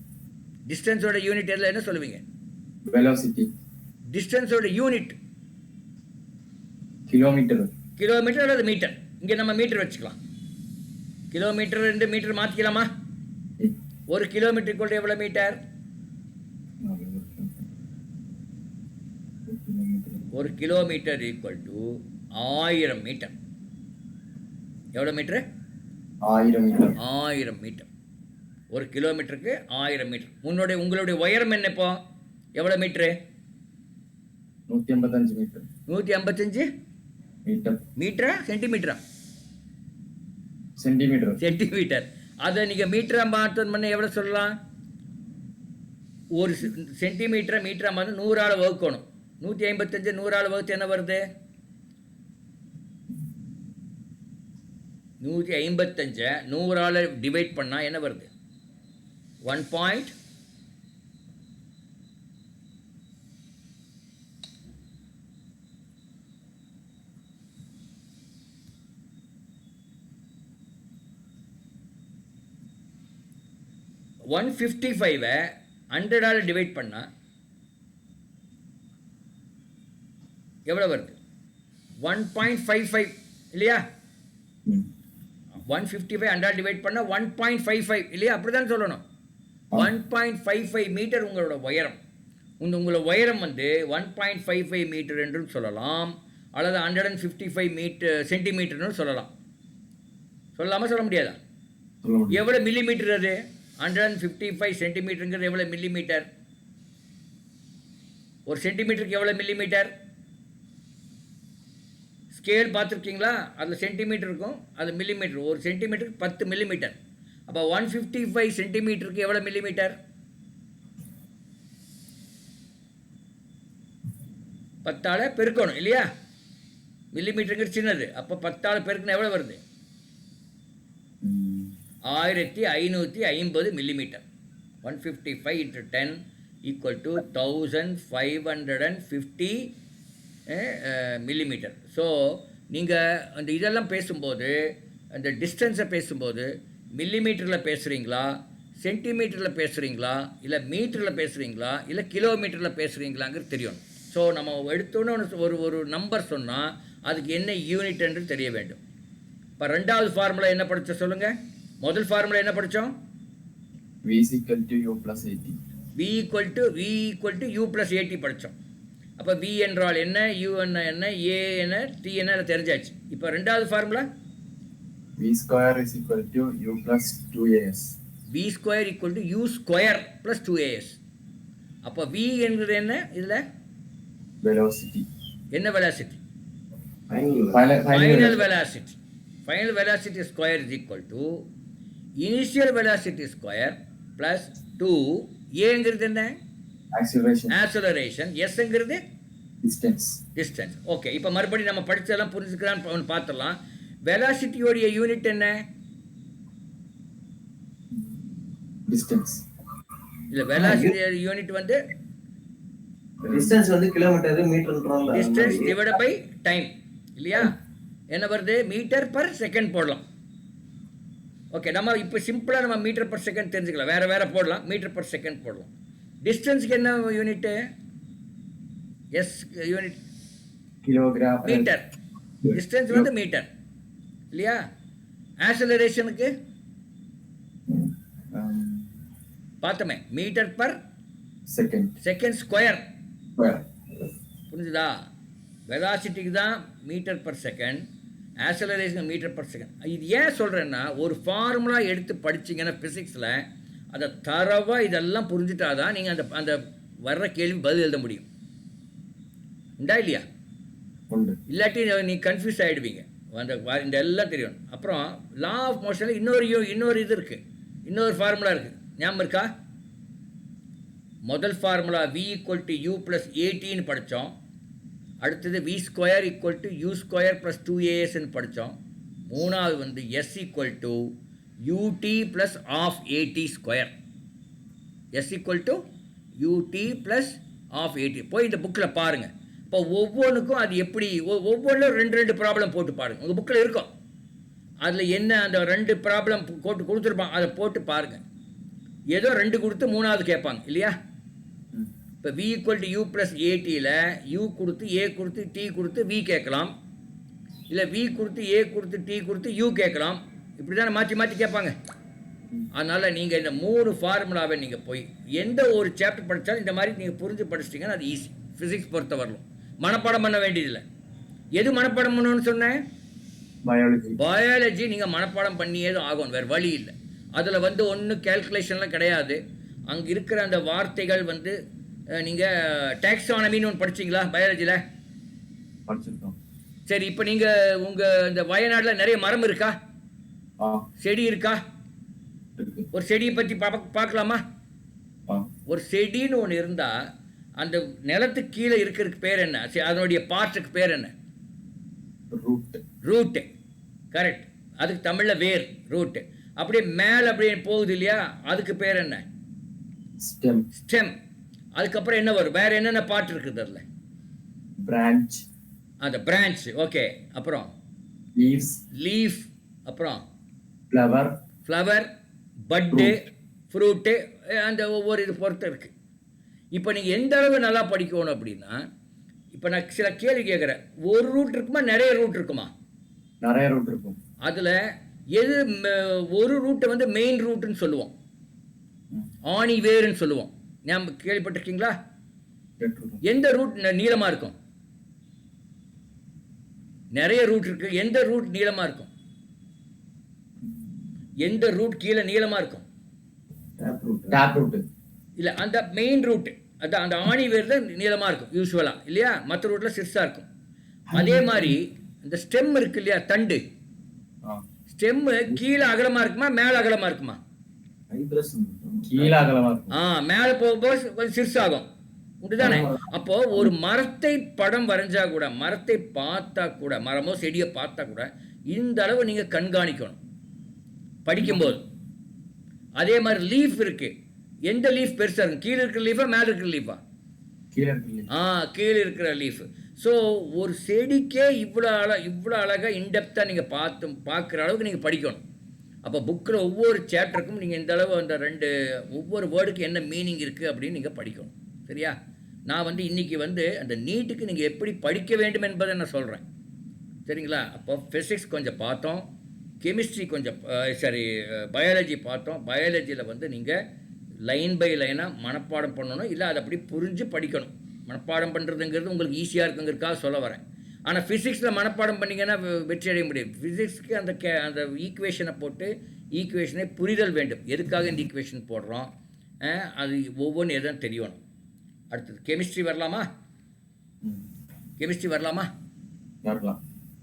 டிஸ்டன்ஸோட யூனிட் எதில் என்ன சொல்லுவீங்க? வெலாசிட்டி. டிஸ்டன்ஸோட யூனிட் கிலோமீட்டர். கிலோமீட்டர் அல்லது மீட்டர். இங்கே நம்ம மீட்டர் வச்சுக்கலாம். கிலோமீட்டர் 2 மீட்டர் மாற்றிக்கலாமா? ஒரு கிலோமீட்டர் = எவ்வளோ மீட்டர்? ஒரு கிலோமீட்டர் = 1000 மீட்டர். எவ்வளோ மீட்ரு? 1000 மீட்டர். 1000 மீட்டர். ஒரு கிலோமீட்டருக்கு 1000 மீட்டர். உங்களுடைய உயரம் என்ன இப்போ? எவ்வளோ மீட்ரு? 185 மீட்டர். 185 மீட்டர். மீட்டரா சென்டிமீட்டரா? சென்டிமீட்டர். சென்டிமீட்டர். அதை நீங்கள் மீட்டராக மாற்றணும்னா எவ்வளோ சொல்லலாம்? ஒரு சென்டிமீட்டரை மீட்டராக மாற்ற 100ஆல் வகுக்கணும். 155 100ஆல் வகுத்து என்ன வருது? 155 100ஆல் டிவைட் பண்ணால் என்ன வருது? 1. 155 100ஆல் டிவைட் பண்ணால் எவ்வளோ வருது? 1.55 இல்லையா? 155 100ஆல் டிவைட் பண்ணால் 1.55 இல்லையா? அப்படி தான் சொல்லணும். 1.55 மீட்டர் உங்களோட உயரம். உங்களோட உயரம் வந்து 1.55 மீட்டர் என்றும் சொல்லலாம், அல்லது 155 சென்டிமீட்டர்னு சொல்லலாம். சொல்லலாமா சொல்ல முடியாதா? எவ்வளோ மில்லிமீட்டர் அது? 155 சென்டிமீட்டருங்கிறது எவ்வளோ மில்லிமீட்டர்? ஒரு சென்டிமீட்டருக்கு எவ்வளோ மில்லிமீட்டர்? ஸ்கேல் பார்த்துருக்கீங்களா? அதில் சென்டிமீட்டர் இருக்கும், அது மில்லிமீட்டர். ஒரு சென்டிமீட்டருக்கு 10 மில்லிமீட்டர். அப்போ 155 சென்டிமீட்டருக்கு எவ்வளோ மில்லிமீட்டர்? 10ஆல் பெருக்கணும் இல்லையா? மில்லிமீட்டருங்கிறது சின்னது. அப்போ 10ஆல் பெருக்கணும் எவ்வளோ வருது? 1550 மில்லிமீட்டர். 155 × 10 = 1550 மில்லிமீட்டர். ஸோ நீங்கள் அந்த இதெல்லாம் பேசும்போது, அந்த டிஸ்டன்ஸை பேசும்போது மில்லிமீட்டரில் பேசுகிறீங்களா, சென்டிமீட்டரில் பேசுகிறீங்களா, இல்லை மீட்டரில் பேசுகிறீங்களா, இல்லை கிலோமீட்டரில் பேசுகிறீங்களாங்கிறது தெரியணும். ஸோ நம்ம எடுத்தோன்னு ஒரு நம்பர் சொன்னால் அதுக்கு என்ன யூனிட் என்று தெரிய வேண்டும். இப்போ 2வது ஃபார்முலா என்ன படித்த சொல்லுங்கள்? முதல் ஃபார்முலா என்ன படித்தோம்? v = u + at. v = u + at படித்தோம். அப்போ v என்றால் என்ன, u என்ன, a என்ன, t என்ன தெரிஞ்சாச்சு. இப்போ 2வது formula v² = u + 2as. v² = u² + 2as. அப்போ v என்கிறது என்ன? இதில் வெலாசிட்டி. என்ன velocity? Final velocity. Final velocity square is equal to initial velocity square plus 2. ஏங்கிறது என்ன? ஆக்சலரேஷன். எஸ்ங்கிறது டிஸ்டன்ஸ். ஓகே. இப்போ மறுபடியும் நம்ம படித்ததெல்லாம் புரிஞ்சுக்கலான்னு பார்த்துடலாம். வெலாசிட்டியோடைய யூனிட் என்ன? Distance. இல்லை வெலாசிட்டி யூனிட் வந்து டிஸ்டன்ஸ் வந்து கிலோமீட்டர் மீட்டர்ன்றோம்ல. டிஸ்டன்ஸ் டிவைட் பை டைம் இல்லையா? என்ன வருது? மீட்டர் பர் செகண்ட் போடலாம். ஓகே, நம்ம இப்போ சிம்பிளாக நம்ம மீட்டர் பர் செகண்ட் தெரிஞ்சுக்கலாம். வேறு வேறு போடலாம், மீட்டர் பர் செகண்ட் போடலாம். டிஸ்டன்ஸுக்கு என்ன unit? S unit Kilogram. Metre. Distance வந்து மீட்டர் இல்லையா? ஆக்சலரேஷனுக்கு பார்த்தோமே, metre per Second. Second square. Square. புரிஞ்சுதா? வெலாசிட்டிக்கு தான் metre per second, acceleration metre per second. இது ஏன் சொல்கிறேன்னா, ஒரு ஃபார்முலா எடுத்து படிச்சிங்கன்னா ஃபிசிக்ஸில் அதை தரவாக இதெல்லாம் புரிஞ்சுட்டாதான் நீங்கள் அந்த அந்த வர்ற கேள்வி பதில் எழுத முடியும். உண்டா இல்லையா? உண்டு. இல்லாட்டி நீ கன்ஃபியூஸ் ஆகிடுவீங்க. அந்த இந்த எல்லாம் தெரியும். அப்புறம் லா ஆஃப் மோஷனில் இன்னொரு இது இருக்குது, இன்னொரு ஃபார்முலா இருக்குது. ஞாபகம் இருக்கா? முதல் ஃபார்முலா v = u + at படித்தோம். அடுத்தது v² = u² + 2as படித்தோம். மூணாவது வந்து s = ut + ½ at². s = ut + ½ at. போய் இந்த புக்கில் பாருங்கள். இப்போ ஒவ்வொன்றுக்கும் அது எப்படி, ஒவ்வொன்றும் ரெண்டு ப்ராப்ளம் போட்டு பாருங்கள். உங்கள் புக்கில் இருக்கும். அதில் என்ன அந்த 2 ப்ராப்ளம் போட்டு கொடுத்துருப்பாங்க, அதை போட்டு பாருங்கள். ஏதோ 2 கொடுத்து 3வது கேட்பாங்க இல்லையா? இப்போ v = u + atயில் u கொடுத்து a கொடுத்து t கொடுத்து v கேட்கலாம், இல்லை v கொடுத்து a கொடுத்து t கொடுத்து u கேட்கலாம். இப்படி தானே மாற்றி மாற்றி கேட்பாங்க. அதனால் நீங்கள் இந்த 3 ஃபார்முலாவை நீங்கள் போய் எந்த ஒரு சாப்டர் படித்தாலும் இந்த மாதிரி நீங்கள் புரிஞ்சு படிச்சிட்டிங்கன்னா அது ஈஸி. ஃபிசிக்ஸ் பொறுத்த வரலும் மனப்பாடம் பண்ண வேண்டியதில்லை. எது மனப்பாடம் பண்ணணும்னு சொன்னேன்? Biology. பயாலஜி நீங்கள் மனப்பாடம் பண்ணியே தான் ஆகணும், வேறு வழி இல்லை. அதில் வந்து ஒன்றும் கேல்குலேஷன்லாம் கிடையாது. அங்கே இருக்கிற அந்த வார்த்தைகள் வந்து நீங்கள் டாக்ஸானமின்னு ஒன்று படிச்சிங்களா பயாலஜியில்? படிச்சிருக்கோம். சரி, இப்போ நீங்கள் உங்கள் இந்த வயநாட்டில் நிறைய மரம் இருக்கா? செடி இருக்கா? இருக்கு. ஒரு செடியை பற்றி பார்க்கலாமா? ஒரு செடின்னு ஒன்று இருந்தால் அந்த நிலத்துக்கு கீழே இருக்கிறதுக்கு பேர் என்ன? அதனுடைய பார்ட்டுக்கு பேர் என்ன? Root. ரூட்டு. கரெக்ட். அதுக்கு தமிழில் வேர், ரூட்டு. அப்படியே மேலே அப்படியே போகுது இல்லையா, அதுக்கு பேர் என்ன? Stem. ஸ்டெம். அதுக்கப்புறம் என்ன வரும்? வேறு என்னென்ன பார்ட் இருக்குது அதில்? Branch. அந்த பிரான்ச். ஓகே. அப்புறம் Leaves. லீஃப். அப்புறம் Flower. ஃப்ளவர், பட்டு, ஃப்ரூட்டு. அந்த ஒவ்வொரு இது பொறுத்து இருக்குது. இப்போ நீங்கள் எந்த அளவு நல்லா படிக்கணும் அப்படின்னா, இப்போ நான் சில கேள்வி கேட்குறேன். ஒரு ரூட் இருக்குமா, நிறைய ரூட் இருக்குமா? நிறைய ரூட் இருக்கும். அதில் எது ஒரு ரூட்டை வந்து மெயின் ரூட்டுன்னு சொல்லுவோம், ஆணி வேருன்னு சொல்லுவோம். ஞாபகம் கேள்விப்பட்டிருக்கீங்களா? எந்த ரூட் நீளமாக இருக்கும்? நிறைய ரூட் இருக்கு. எந்த ரூட் நீளமாக இருக்கும்? எந்த ரூட் கீழே நீளமாக இருக்கும்? Tap root. இல்லை, அந்த மெயின் ரூட்டு, அதான் அந்த ஆணி வேர் தான் நீளமாக இருக்கும் யூஸ்வலாக இல்லையா? மற்ற ரூட்டில் சிறுசாக இருக்கும். அதே மாதிரி இந்த ஸ்டெம் இருக்கு இல்லையா, தண்டு. ஸ்டெம்மு கீழே அகலமாக இருக்குமா, மேலே அகலமாக இருக்குமா? கீழே அகலமா இருக்கும். மேலே போகும்போது கொஞ்சம் சிறுசாகும். உண்டுதானே? அப்போ ஒரு மரத்தை படம் வரைஞ்சா கூட, மரத்தை பார்த்தா கூட, மரமோ செடியை பார்த்தா கூட இந்த அளவு நீங்கள் கண்காணிக்கணும் படிக்கும்போது. அதே மாதிரி லீஃப் இருக்கு. எந்த லீஃப் பெருசாக இருக்கும்? கீழே இருக்கிற லீஃபா, மேலே இருக்கிற லீஃபா? கீழே இருக்கிற லீஃப். ஸோ ஒரு செடிக்கே இவ்வளோ அழகாக இன்டெப்த்தாக நீங்கள் பார்க்குற அளவுக்கு நீங்கள் படிக்கணும். அப்போ புக்கில் ஒவ்வொரு சாப்டருக்கும் நீங்கள் இந்த அளவு அந்த ஒவ்வொரு வேர்டுக்கு என்ன மீனிங் இருக்குது அப்படின்னு நீங்கள் படிக்கணும். சரியா? நான் வந்து இன்றைக்கி வந்து அந்த நீட்டுக்கு நீங்கள் எப்படி படிக்க வேண்டும் என்பதை நான் சொல்கிறேன். சரிங்களா? அப்போ ஃபிசிக்ஸ் கொஞ்சம் பார்த்தோம், கெமிஸ்ட்ரி கொஞ்சம் பயாலஜி பார்த்தோம். பயாலஜியில் வந்து நீங்கள் லைன் பை லைனாக மனப்பாடம் பண்ணணும், இல்லை அதை அப்படி புரிஞ்சு படிக்கணும். மனப்பாடம் பண்ணுறதுங்கிறது உங்களுக்கு ஈஸியாக இருக்குங்கிறதுக்காக சொல்ல வரேன். ஆனால் ஃபிசிக்ஸில் மனப்பாடம் பண்ணிங்கன்னா வெற்றி அடைய முடியும். ஃபிசிக்ஸ்க்கு அந்த ஈக்குவேஷனை போட்டு ஈக்குவேஷனை புரிதல் வேண்டும். எதுக்காக இந்த ஈக்குவேஷன் போடுறோம், அது ஒவ்வொன்றும் எதுவும் தெரியணும். அடுத்தது கெமிஸ்ட்ரி வரலாமா?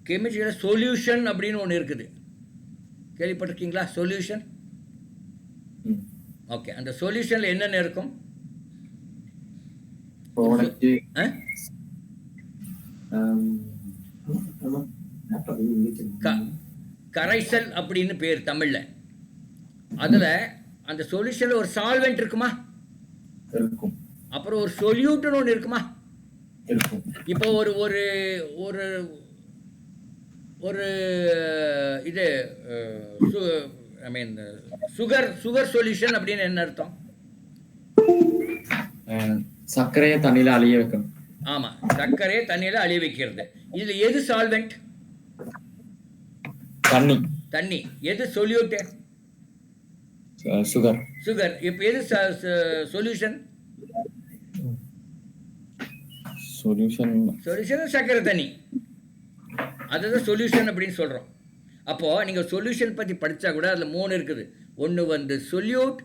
கெமிஸ்ட்ரியில் சொல்யூஷன் அப்படின்னு ஒன்று இருக்குது, கேள்விப்பட்டிருக்கீங்களா? சொல்யூஷன். ஓகே, அந்த சொல்யூஷனில் என்னென்ன இருக்கும்? கரைசல் அப்படின்னு பேர் தமிழில். அதில் அந்த சொல்யூஷன்ல ஒரு சால்வெண்ட் இருக்குமா? இருக்கும். அப்புறம் ஒரு சொல்யூட்னு ஒன்று இருக்குமா? இருக்கும். இப்போ ஒரு ஒரு ஒரு ஒரு இது ஐ மீன் சுகர் சொல்யூஷன் அப்படின்னு என்ன அர்த்தம்? சர்க்கரையை தண்ணியில அழிய வைக்கணும். ஆமா, சர்க்கரையை தண்ணியில அழிய வைக்கிறது. இதுல எது சால்வெண்ட்? தண்ணி. தண்ணி. எது சொல்யூட்? சுகர். சுகர். இப்போ எது சொல்யூஷன்? சொல்யூஷன் சர்க்கரை தண்ணி. அதுதான் சொல்யூஷன் அப்படின்னு சொல்றோம். அப்போ நீங்க சொல்யூஷன் பத்தி படிச்சா கூட அதுல 3 இருக்குது. ஒன்னு வந்து சொல்யூட்,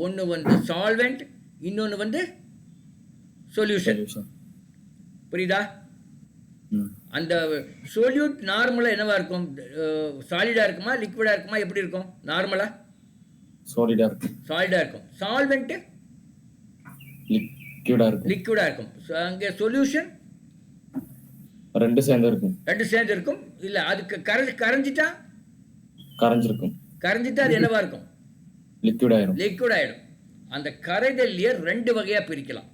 ஒன்னு வந்து சால்வெண்ட், இன்னொன்னு வந்து சொல்யூஷன். புரியுதா? அந்த சொல்யூட் நார்மலா என்னவா இருக்கும்? சாலிடா இருக்குமா, லிக்விடா இருக்குமா, எப்படி இருக்கும்? நார்மலா சாலிடா இருக்கும். சாலிடா இருக்கும். சால்வெண்ட் லிக்விடா இருக்கும். லிக்விடா இருக்கும். அங்க சொல்யூஷன் ரெண்டு சேர்ந்து இருக்கும். ரெண்டு சேர்ந்து இருக்கும். இல்ல அதுக்கு கரைஞ்சிட்டா கரைஞ்சிட்டா அது என்னவா இருக்கும்? லிக்விட் ஆயிடும். லிக்விட் ஆயிடும். அந்த கரைதல்லையே 2 வகையா பிரிக்கலாம்.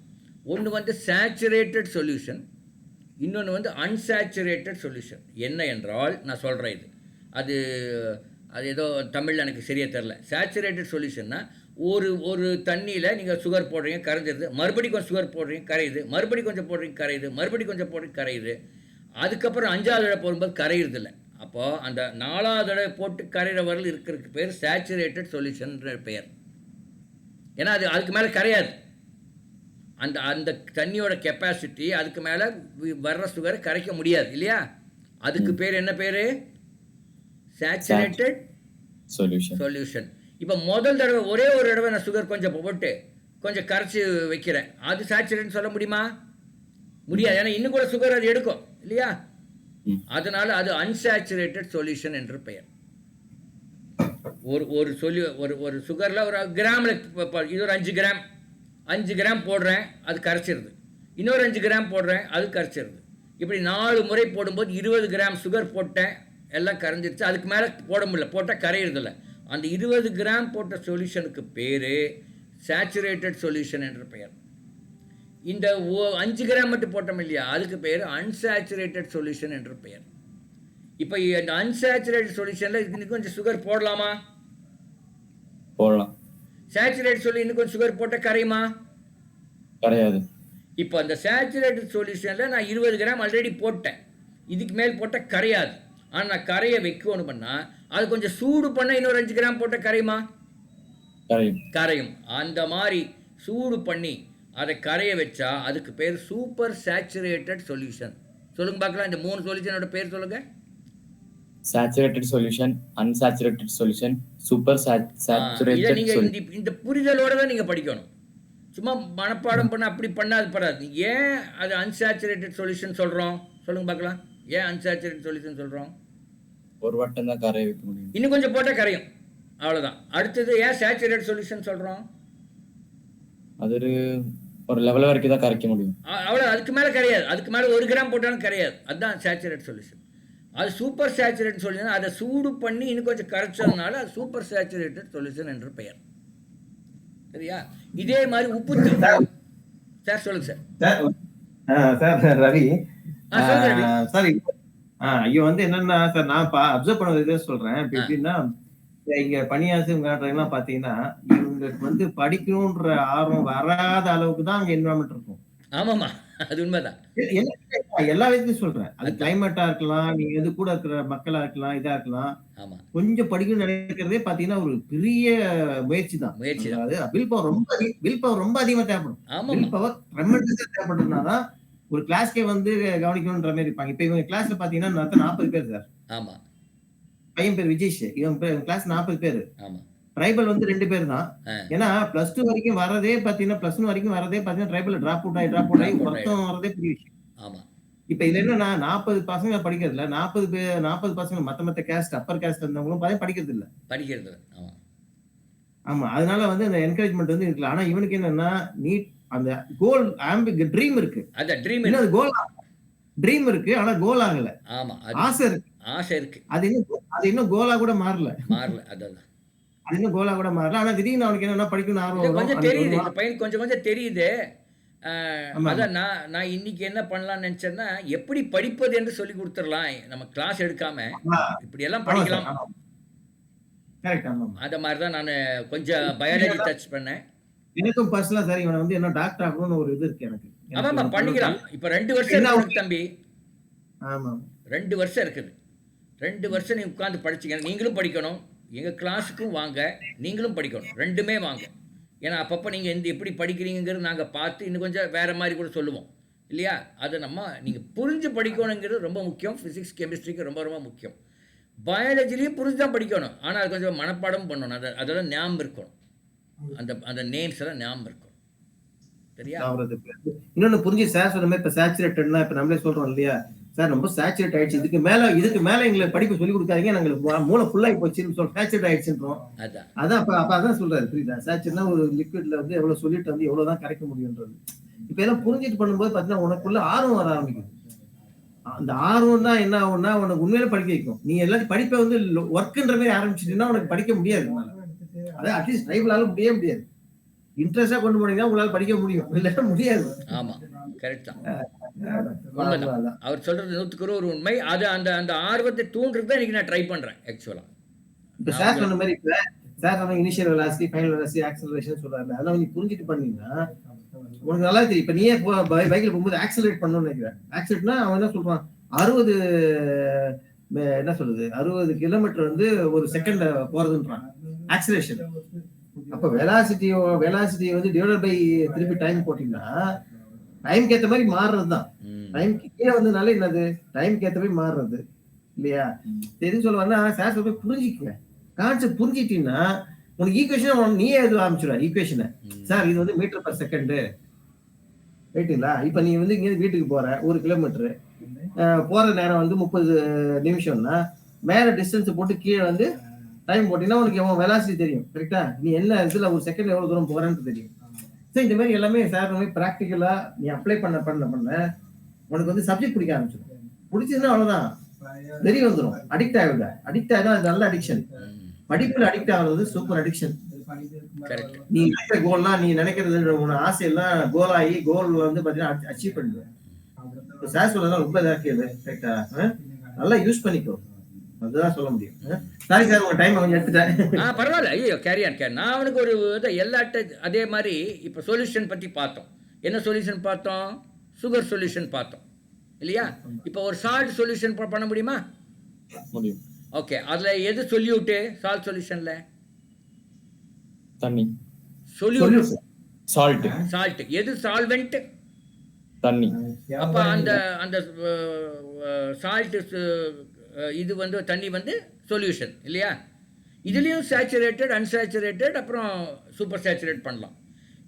ஒன்று வந்து சேச்சுரேட்டட் சொல்யூஷன், இன்னொன்று வந்து அன்சேச்சுரேட்டட் சொல்யூஷன். என்ன என்றால் நான் சொல்கிறேன், அது ஏதோ தமிழில் எனக்கு சரியாக தெரில. சேச்சுரேட்டட் சொல்யூஷன்னா ஒரு தண்ணியில் நீங்கள் சுகர் போடுறீங்க, கரைஞ்சிருது. மறுபடியும் கொஞ்சம் சுகர் போடுறீங்க, கரையுது. மறுபடியும் கொஞ்சம் போடுறீங்க, கரையுது. மறுபடியும் கொஞ்சம் போடுறீங்க, கரையுது. அதுக்கப்புறம் 5வது தடவை போடும்போது கரையிறது இல்லை. அப்போது அந்த 4வது தடவை போட்டு கரையிற வரல் இருக்கிறதுக்கு பேர் சேச்சுரேட்டட் சொல்யூஷன்ற பெயர். ஏன்னா அதுக்கு மேலே கரையாது. அந்த தண்ணியோட கெப்பாசிட்டி அதுக்கு மேலே வர்ற சுகரை கரைக்க முடியாது இல்லையா? அதுக்கு பேர் என்ன பேர்? Saturated solution. இப்போ முதல் தடவை ஒரே ஒரு தடவை நான் சுகர் கொஞ்சம் போட்டு கொஞ்சம் கரைச்சி வைக்கிறேன், அது சேச்சுரேட்னு சொல்ல முடியுமா? முடியாது. ஏன்னா இன்னும் கூட சுகர் அது எடுக்கும் இல்லையா? அதனால அது அன்சேச்சுரேட்டட் சொல்யூஷன் என்று பெயர். ஒரு சுகரில் ஒரு கிராமில் இது ஒரு 5 கிராம் போடுறேன், அது கரைச்சிருது. இன்னொரு 5 கிராம் போடுறேன், அது கரைச்சிருது. இப்படி 4 முறை போடும்போது 20 கிராம் சுகர் போட்டேன், எல்லாம் கரைஞ்சிருச்சு. அதுக்கு மேலே போட முடியல, போட்டால் கரையிறதில்ல. அந்த 20 கிராம் போட்ட சொல்யூஷனுக்கு பேர் சேச்சுரேட்டட் சொல்யூஷன் என்று பெயர். இந்த 5 கிராம் மட்டும் போட்டோம் இல்லையா, அதுக்கு பேர் அன்சேச்சுரேட்டட் சொல்யூஷன் என்று பெயர். இப்போ இந்த அன்சேச்சுரேட்டட் சொல்யூஷனில் இன்னும் கொஞ்சம் சுகர் போடலாமா? போடலாம். சேச்சுரேட் சொல்லி இன்னும் கொஞ்சம் சுகர் போட்டால் கரையுமா? கரையாது. இப்போ அந்த சேச்சுரேட்டட் சொல்யூஷனில் நான் 20 கிராம் ஆல்ரெடி போட்டேன், இதுக்கு மேல் போட்டால் கரையாது. ஆனால் நான் கரையை வைக்கணும் பண்ணால் அது கொஞ்சம் சூடு பண்ண இன்னொரு 5 கிராம் போட்டால் கரையுமா? கரையும். அந்த மாதிரி சூடு பண்ணி அதை கரைய வச்சா அதுக்கு பேர் சூப்பர் சேச்சுரேட்டட் சொல்யூஷன். சொல்லுங்க பார்க்கலாம், இந்த 3 சொல்யூஷனோட பேர் சொல்லுங்க. Saturated solution, unsaturated solution, super saturated solution. இந்த புரிதலோட தான் நீங்க படிக்கணும். சும்மா மனப்பாடம் பண்ண அப்படி பண்ணாது படாது. ஏன் அது அன்சேச்சுரேட்டட் சொல்யூஷன் சொல்றோம்? சொல்லுங்க பார்க்கலாம், ஏன் அன்சேச்சுரேட்டட் சொல்யூஷன் சொல்றோம்? ஒரு வட்டம் தான் கரைய வைக்க முடியும், இன்னும் கொஞ்சம் போட்டால் கரையும், அவ்வளோதான். அடுத்தது ஏன் சேச்சுரேட்டட் சொல்யூஷன் சொல்றோம்? அது ஒரு லெவல் வரைக்கும் தான் கரைக்க முடியும், அவ்வளோ. அதுக்கு மேலே கரையாது. அதுக்கு மேலே 1 கிராம் போட்டாலும் கரையாது. அதுதான் சேச்சுரேட் சொல்யூஷன். அது சூப்பர் சேச்சுரேட் சொல்யூஷன். அதை சூடு பண்ணி இன்னும் கொஞ்சம் கரைச்சதுனால அது சூப்பர் சேச்சுரேட்டட் சொல்யூஷன் என்று பெயர். சரியா? இதே மாதிரி உப்பு சார் சொல்லுங்க சார். சார் ரவி சார், ஐயோ வந்து என்னன்னா சார், நான் அப்சர்வ் பண்ணது இதே சொல்றேன். இப்போ எப்படின்னா, இங்க பணியாசி எல்லாம் பாத்தீங்கன்னா இவங்களுக்கு வந்து படிக்கணும்ன்ற ஆர்வம் வராத அளவுக்கு தான் அங்க என்வரான்மெண்ட் இருக்கும். ஆமாமா, அது உண்மைதான். எல்லா விதத்தையும் சொல்றேன். அது கிளைமேட்டா இருக்கலாம், நீங்க இது கூட இருக்கிற மக்களா இருக்கலாம், இதா இருக்கலாம். கொஞ்சம் படிக்கணும்னு நினைக்கிறதே பாத்தீங்கன்னா ஒரு பெரிய முயற்சி தான். அதாவது வில் பவர் ரொம்ப அதிகமா தேவைப்படும். வில் பவர் ட்ரெமெண்டஸா தேவைப்படுறதுனாதான் ஒரு கிளாஸ்க்கே வந்து கவனிக்கணும்ன்ற மாதிரி இருப்பாங்க. இப்ப இவங்க கிளாஸ்ல பாத்தீங்கன்னா 40 பேர் சார். ஆமா, பையன் பேர் விஜேஷ். இவன் கிளாஸ் 40 பேரு. ட்ரைபல் வந்து 2 பேர் தான். ஏன்னா +2 வரைக்கும் வரதே பாத்தீங்கன்னா, +1 வரைக்கும் வரதே பாத்தீங்கன்னா ட்ரைபல் டிராப் அவுட் ஆகி மொத்தம் வரதே பெரிய விஷயம். இப்ப இதுல என்னன்னா 40 பசங்க படிக்கிறது இல்ல, 40 பசங்க மத்த கேஸ்ட், அப்பர் கேஸ்ட் இருந்தவங்களும் படிக்கிறது இல்ல. ஆமா, அதனால வந்து அந்த என்கரேஜ்மெண்ட் வந்து இருக்குல்ல. ஆனா இவனுக்கு என்னன்னா, நீட் அந்த கோல் ட்ரீம் இருக்கு. அது ட்ரீம் இருக்கு, ஆனா கோல் ஆகல. ஆமா, ஆசை இருக்கு. அது இன்னும் கோலா கூட மாறல. அதான் அது இன்னும் கோலா கூட மாறல. ஆனா திடீர்னு அவனுக்கு என்னன்னா படிக்கணும்னு ஆர்வம் வரும். கொஞ்சம் அது தெரியுது, 1 இந்த பையனுக்கு கொஞ்சம் கொஞ்சம் தெரியுது. ஆமா, ஆமா. அதான் நான் நான் இன்னைக்கு என்ன பண்ணலாம்னு நினைச்சேன்னா, எப்படி படிப்பது என்று சொல்லிக் குடுத்துறலாம். நம்ம கிளாஸ் எடுக்காம, ஆமா. இப்படியெல்லாம் ஆமா சார். படிக்கலாம். ஆமா. கரெக்ட். ஆமாமா. அந்த மாரி தான் நானு கொஞ்சம் பயாலஜி டச் பண்ணேன். எனக்கும் பர்சனலா சார் இவன வந்து என்ன டாக்டர் ஆகணும்னு ஒரு இது இருக்கு எனக்கு. எனக்கு ஆமாமா ஒரு பண்ணிக்கலாம். இப்ப 2 வருஷம் என்ன இருக்கு உனக்கு தம்பி. ஆமா. 2 வருஷம் இருக்குது. 2 வருஷம் நீ உட்கார்ந்து படிச்சீங்கன்னா, நீங்களும் படிக்கணும். எங்க கிளாஸுக்கும் வாங்க. நீங்களும் படிக்கணும். 2மே வாங்க. ஏன்னா, அப்பப்ப நீங்க எப்படி படிக்கிறீங்கங்கிறது நாங்க பார்த்து இன்னும் கொஞ்சம் வேற மாரி கூட சொல்லுவோம். இல்லையா? அத நீங்க புரிஞ்சு படிக்கணுங்கிறது ரொம்ப முக்கியம். பிசிக்ஸ், கெமிஸ்ட்ரிக்கு ரொம்ப ரொம்ப முக்கியம். பயாலஜிலயும் புரிஞ்சு தான் படிக்கணும். ஆனா, அது கொஞ்சம் மனப்பாடம் பண்ணணும். அதெல்லாம் ஞாபகம் இருக்கணும். அந்த அந்த நேம்ஸ் எல்லாம் ஞாபகம் இருக்கணும். சரியா? இன்னொன்னு புரிஞ்சு சார் சொன்ன மாதிரி இப்ப சேச்சுரேட்டட்னா இப்ப நம்மளே சொல்றோம் இல்லையா? சார் ரொம்ப சேச்சுரேட் ஆயிடுச்சு. இதுக்கு மேல எங்களுக்கு படிப்பு சொல்லிக் கொடுக்காதீங்க. நாங்களுக்கு மூளை ஃபுல் ஆகி போச்சுன்னு சொல்லி சேச்சுரேட் ஆயிடுச்சுன்றோம். அதான் அப்ப அதான் சொல்றாரு. புரியுதா? சேச்சுரேட்னா ஒரு லிக்விட்ல வந்து எவ்வளவு சொல்லிட்டு வந்து எவ்வளவுதான் கரைக்க முடியும்ன்றது. இப்ப எல்லாம் புரிஞ்சுட்டு பண்ணும்போது பாத்தீங்கன்னா உனக்குள்ள ஆர்வம் வர ஆரம்பிக்குது. அந்த ஆர்வம் தான் என்ன ஆகும்னா உனக்கு உண்மையில படிக்க வைக்கும். நீ எல்லாத்தையும் படிப்பை வந்து ஒர்க்ன்ற மாதிரி ஆரம்பிச்சிட்டீங்கன்னா உனக்கு படிக்க முடியாது. அதான் அட்லீஸ்ட் ட்ரைவலால முடியாது. இன்ட்ரெஸ்டா கொண்டு போனீங்கன்னா உங்களால படிக்க முடியும். இல்லைன்னா முடியாது. ஆமா, கரெக்ட் தான். உண்மைதான். அவர் சொல்றது 100க்கு ஒரு உண்மை. அது அந்த அந்த ஆர்வத்தை தூண்டுறது தான் இன்னைக்கு நான் ட்ரை பண்றேன் ஆக்சுவலா. இப்ப சார் சொன்ன மாதிரி இப்ப சார் சொன்ன initial velocity, final velocity, acceleration சொல்றாரு. அதெல்லாம் நீ புரிஞ்சுட்டு பண்ணீங்கன்னா உனக்கு நல்லா தெரியும். இப்ப நீயே பைக்ல போகும்போது ஆக்சலரேட் பண்ணணும்னு நினைக்கிறேன். ஆக்சலரேட்னா அவன் என்ன சொல்றான்? 60 என்ன சொல்றது 60 கிலோமீட்டர் வந்து ஒரு செகண்ட்ல போறதுன்றான் ஆக்சலரேஷன். அப்ப வெலாசிட்டி வந்து டிவைடட் பை திருப்பி டைம் போட்டீங்கன்னா டைம்க்கு ஏத்த மாதிரி மாறுறதுதான். டைம் கீழே வந்ததுனால என்னது டைம்க்கு ஏத்த மாதிரி மாறுறது இல்லையா? எது சொல்லுவாங்கன்னா சார் சொல்ல புரிஞ்சுக்க கான்செப்ட் புரிஞ்சிட்டீங்கன்னா உனக்கு ஈக்குவேஷன் நீயே எழுத ஆரம்பிச்சிடுவ. ஈக்குவேஷனை சார் இது வந்து மீட்டர் பர் செகண்ட் ரைட்டுங்களா? இப்ப நீ வந்து இங்க வீட்டுக்கு போற 1 கிலோமீட்டர் போற நேரம் வந்து 30 நிமிஷம்னா மேல டிஸ்டன்ஸ் போட்டு கீழே வந்து டைம் போட்டீங்கன்னா உனக்கு எவ்வளவு வெலாசிட்டி தெரியும். கரெக்டா? நீ என்ன இதுல ஒரு செகண்ட் எவ்வளவு தூரம் போறேன்னு தெரியும். ஸோ இந்த மாதிரி எல்லாமே சார் ப்ராக்டிக்கலா நீ அப்ளை பண்ண உனக்கு வந்து சப்ஜெக்ட் பிடிக்க ஆரம்பிச்சிடும். பிடிச்சதுன்னா அவ்வளவுதான் தெரிய வந்துடும். அடிக்ட் ஆகிடுங்க. அடிக்ட் ஆகிடும். அது நல்ல அடிக்ஷன். படிப்புல அடிக்ட் ஆகுறது சூப்பர் அடிக்ஷன். நீ நினைக்கிற கோல்லாம் நீ நினைக்கிறது உன ஆசையெல்லாம் கோல் ஆகி கோல் வந்து பாத்தீங்கன்னா அச்சீவ் பண்ணிடுவேன். சார் சொல்லலாம் ரொம்ப இதாக இருக்குது. கரெக்டா? நல்லா யூஸ் பண்ணிக்கோ. அதுதான் சொல்ல முடியும். சாரி சார் உங்க டைம் கொஞ்சம் எடுத்துட்டேன். பரவாயில்ல. ஐயோ கேரி ஆன். நான் அவனுக்கு ஒரு எல்லாட்ட அதே மாதிரி இப்ப சொல்யூஷன் பத்தி பார்த்தோம். என்ன சொல்யூஷன் பார்த்தோம்? சுகர் சொல்யூஷன் பார்த்தோம் இல்லையா? இப்ப ஒரு சால்ட் சொல்யூஷன் பண்ண முடியுமா? முடியும். ஓகே. அதுல எது சொல்யூட்? சால்ட் சொல்யூஷன்ல தண்ணி. Solute salt. எது சால்வெண்ட்? தண்ணி. அப்ப அந்த அந்த சால்ட் இது வந்து தண்ணி வந்து சொல்யூஷன் இல்லையா? இதுலயும் சேச்சுரேட்டட், அன்சேச்சுரேட்டட், அப்புறம் சூப்பர் சேச்சுரேட் பண்ணலாம்.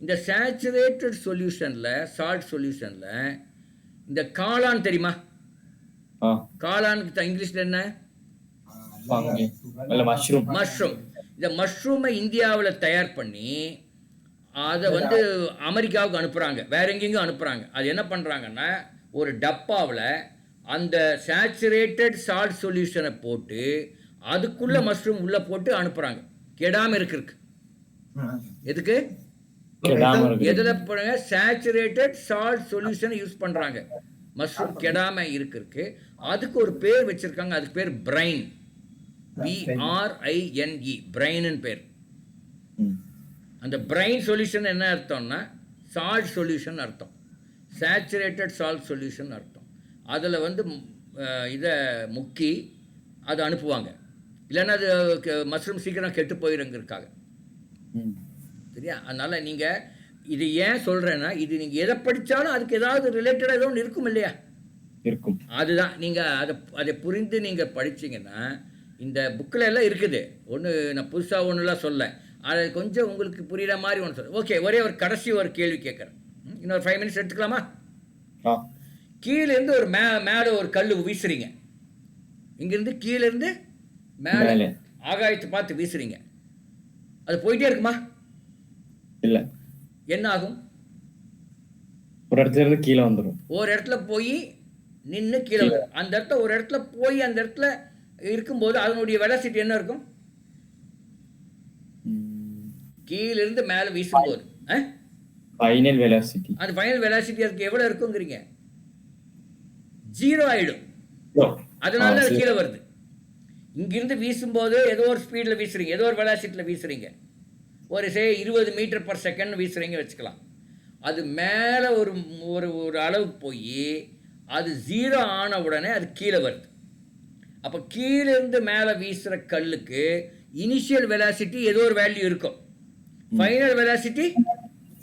இந்த சேச்சுரேட்டட் சொல்யூஷன்ல சால்ட் சொல்யூஷன்ல இந்த காளான் தெரியுமா? காளானுக்கு இங்கிலீஷ்ல என்ன? மஷ்ரூம். இந்த மஷ்ரூமை இந்தியாவில் தயார் பண்ணி அதை வந்து அமெரிக்காவுக்கு அனுப்புறாங்க. வேற எங்கெங்கும் அனுப்புறாங்க. அது என்ன பண்றாங்கன்னா ஒரு டப்பாவில் அந்த சேச்சுரேட்டட் சால்ட் சொல்யூஷனை போட்டு அதுக்குள்ள மஷ்ரூம் உள்ள போட்டு அனுப்புறாங்க. கெடாம இருக்கு. எதுக்கு? எதுல போடுங்க? சேச்சுரேட்டட் சால்ட் சொல்யூஷனை யூஸ் பண்றாங்க. மஷ்ரூம் கெடாம இருக்கு. அதுக்கு ஒரு பேர் வச்சிருக்காங்க. அதுக்கு பேர் பிரைன். BRINE பிரைன் பேர். அந்த பிரைன் சொல்யூஷன் என்ன அர்த்தம்னா சால்ட் சொல்யூஷன் அர்த்தம். சேச்சுரேட்டட் சால்ட் சொல்யூஷன் அர்த்தம். அதில் வந்து இதை முக்கி அதை அனுப்புவாங்க. இல்லைன்னா அது மஷ்ரூம் சீக்கிரம் கெட்டு போயிருங்கிறதுக்காக. சரியா? அதனால நீங்கள் இது ஏன் சொல்கிறேன்னா இது நீங்கள் எதை படித்தாலும் அதுக்கு ஏதாவது ரிலேட்டடாக ஏதோ ஒன்று இருக்கும் இல்லையா? இருக்கும். அதுதான் நீங்கள் அதை புரிந்து நீங்கள் படிச்சிங்கன்னா இந்த புக்கில் எல்லாம் இருக்குது. ஒன்று நான் புதுசாக ஒன்றுலாம் சொல்ல, அதை கொஞ்சம் உங்களுக்கு புரிகிற மாதிரி ஒன்று சொல்ல. ஓகே, ஒரே ஒரு கடைசி ஒரு கேள்வி கேட்குறேன். இன்னொரு 5 மினிட்ஸ் எடுத்துக்கலாமா? கீழேருந்து ஒரு மேலே ஒரு கல் வீசுறீங்க. இங்கேருந்து கீழேருந்து மேலே ஆகாயத்தை பார்த்து வீசுறீங்க. அது போயிட்டே இருக்குமா? இல்லை. என்ன ஆகும்? ஒரு இடத்துல இருந்து கீழே வந்துடும். ஒரு இடத்துல போய் நின்று கீழே அந்த இடத்துல ஒரு இடத்துல போய் அந்த இடத்துல இருக்கும்போது அதனுடைய வெலாசிட்டி என்ன இருக்கும்? கீழிருந்து மேலே வீசும்போது ஃபைனல் வெலாசிட்டி அந்த ஃபைனல் வெலாசிட்டி அதுக்கு எவ்வளோ இருக்குங்கிறீங்க? 0 ஆயிடும். அதனால அது கீழே வருது. இங்கிருந்து வீசும்போது ஏதோ ஒரு ஸ்பீடில் வீசுறீங்க, ஏதோ ஒரு வெலாசிட்டியில் வீசுறீங்க, ஒரு 20 மீட்டர் பர் செகண்ட் வீசுறீங்க வச்சுக்கலாம். அது மேலே ஒரு ஒரு ஒரு அளவுக்கு போய் அது 0 ஆன உடனே அது கீழே வருது. அப்போ கீழிருந்து மேலே வீசுகிற கல்லுக்கு இனிஷியல் வெலாசிட்டி ஏதோ ஒரு வேல்யூ இருக்கும், ஃபைனல் வெலாசிட்டி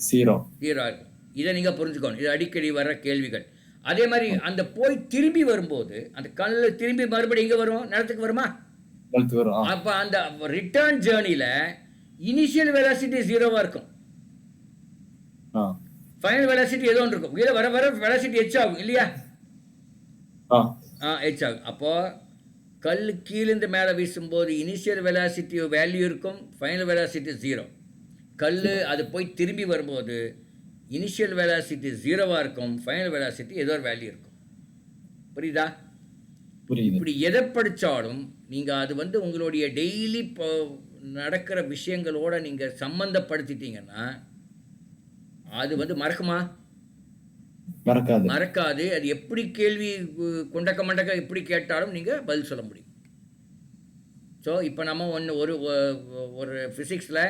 0 இருக்கும். இதை நீங்கள் புரிஞ்சுக்கணும். இது அடிக்கடி வர்ற கேள்விகள். அதே மாதிரி அந்த போய் திரும்பி வரும்போது அந்த கல் திரும்பி மறுபடியும் எங்கே வரும்? நிலத்துக்கு வருமா? அப்போ அந்த ரிட்டர்ன் ஜேர்னியில் இனிஷியல் வெலாசிட்டி 0 இருக்கும், ஃபைனல் வெலாசிட்டி ஏதோ ஒன்று இருக்கும். கீழே வர வர வெலாசிட்டி எச் ஆகும் இல்லையா? எச் ஆகும். அப்போது கல் கீழிருந்து மேலே வீசும்போது இனிஷியல் வெலாசிட்டி வேல்யூ இருக்கும், ஃபைனல் வெலாசிட்டி 0. கல் அது போய் திரும்பி வரும்போது இனிஷியல் வெலாசிட்டி 0 இருக்கும், ஃபைனல் வெலாசிட்டி ஏதோ ஒரு வேல்யூ இருக்கும். புரியுதா? இப்படி எதை படித்தாலும் நீங்கள் அது உங்களுடைய டெய்லி நடக்கிற விஷயங்களோட நீங்கள் சம்பந்தப்படுத்திட்டீங்கன்னா அது மறக்குமா? மறக்காது. அது எப்படி கேள்வி கொண்டக்க மண்டக்க எப்படி கேட்டாலும் நீங்கள் பதில் சொல்ல முடியும். ஸோ இப்போ நம்ம ஒரு ஃபிசிக்ஸில்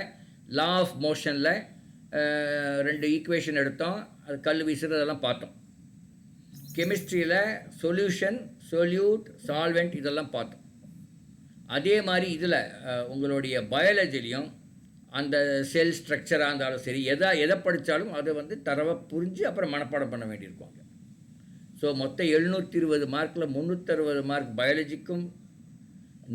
லா ஆஃப் மோஷனில் 2 ஈக்குவேஷன் எடுத்தோம், அது கல் வீசுறதெல்லாம் பார்த்தோம். கெமிஸ்ட்ரியில் சொல்யூஷன், சொல்யூட், சால்வெண்ட் இதெல்லாம் பார்த்தோம். அதே மாதிரி இதில் உங்களுடைய பயாலஜிலையும் அந்த செல் ஸ்ட்ரக்சராக இருந்தாலும் சரி, எதை படித்தாலும் அதை தரவை புரிஞ்சு அப்புறம் மனப்பாடம் பண்ண வேண்டியிருக்கும். ஸோ மொத்தம் 720 மார்க்கில் 360 மார்க் பயாலஜிக்கும்,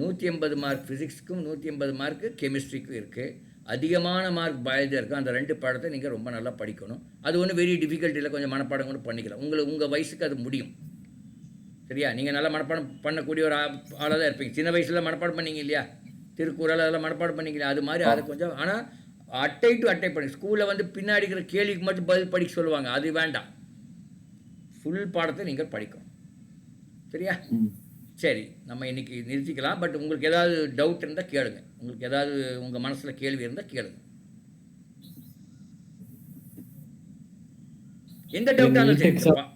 180 மார்க் ஃபிசிக்ஸுக்கும், 180 மார்க்கு கெமிஸ்ட்ரிக்கும் இருக்குது. அதிகமான மார்க் பயாலஜி இருக்கும். அந்த 2 பாடத்தை நீங்கள் ரொம்ப நல்லா படிக்கணும். அது ஒன்றும் வெரி டிஃபிகல்ட் இல்லை, கொஞ்சம் மனப்பாடம் கூட பண்ணிக்கலாம். உங்கள் வயசுக்கு அது முடியும். சரியா? நீங்கள் நல்லா மனப்பாடம் பண்ணக்கூடிய ஒரு ஆளாக தான் இருப்பீங்க. சின்ன வயசில் மனப்பாடம் பண்ணிங்க இல்லையா? திருக்குறள் அதெல்லாம் மனப்பாடம் பண்ணிக்கலாம். அது மாதிரி அதை கொஞ்சம், ஆனால் அட்டை டு அட்டை பண்ணி ஸ்கூலில் பின்னாடி இருக்கிற கேள்விக்கு மட்டும் பதில் படிக்க சொல்லுவாங்க, அது வேண்டாம். ஃபுல் பாடத்தை நீங்கள் படிக்கணும். சரியா? சரி, நம்ம இன்னைக்கு நிறுத்திக்கலாம். பட் உங்களுக்கு ஏதாவது டவுட் இருந்தால் கேளுங்க. உங்களுக்கு ஏதாவது உங்கள் மனசில் கேள்வி இருந்தால் கேளுங்க. எந்த டவுட்டாக இருந்தாலும்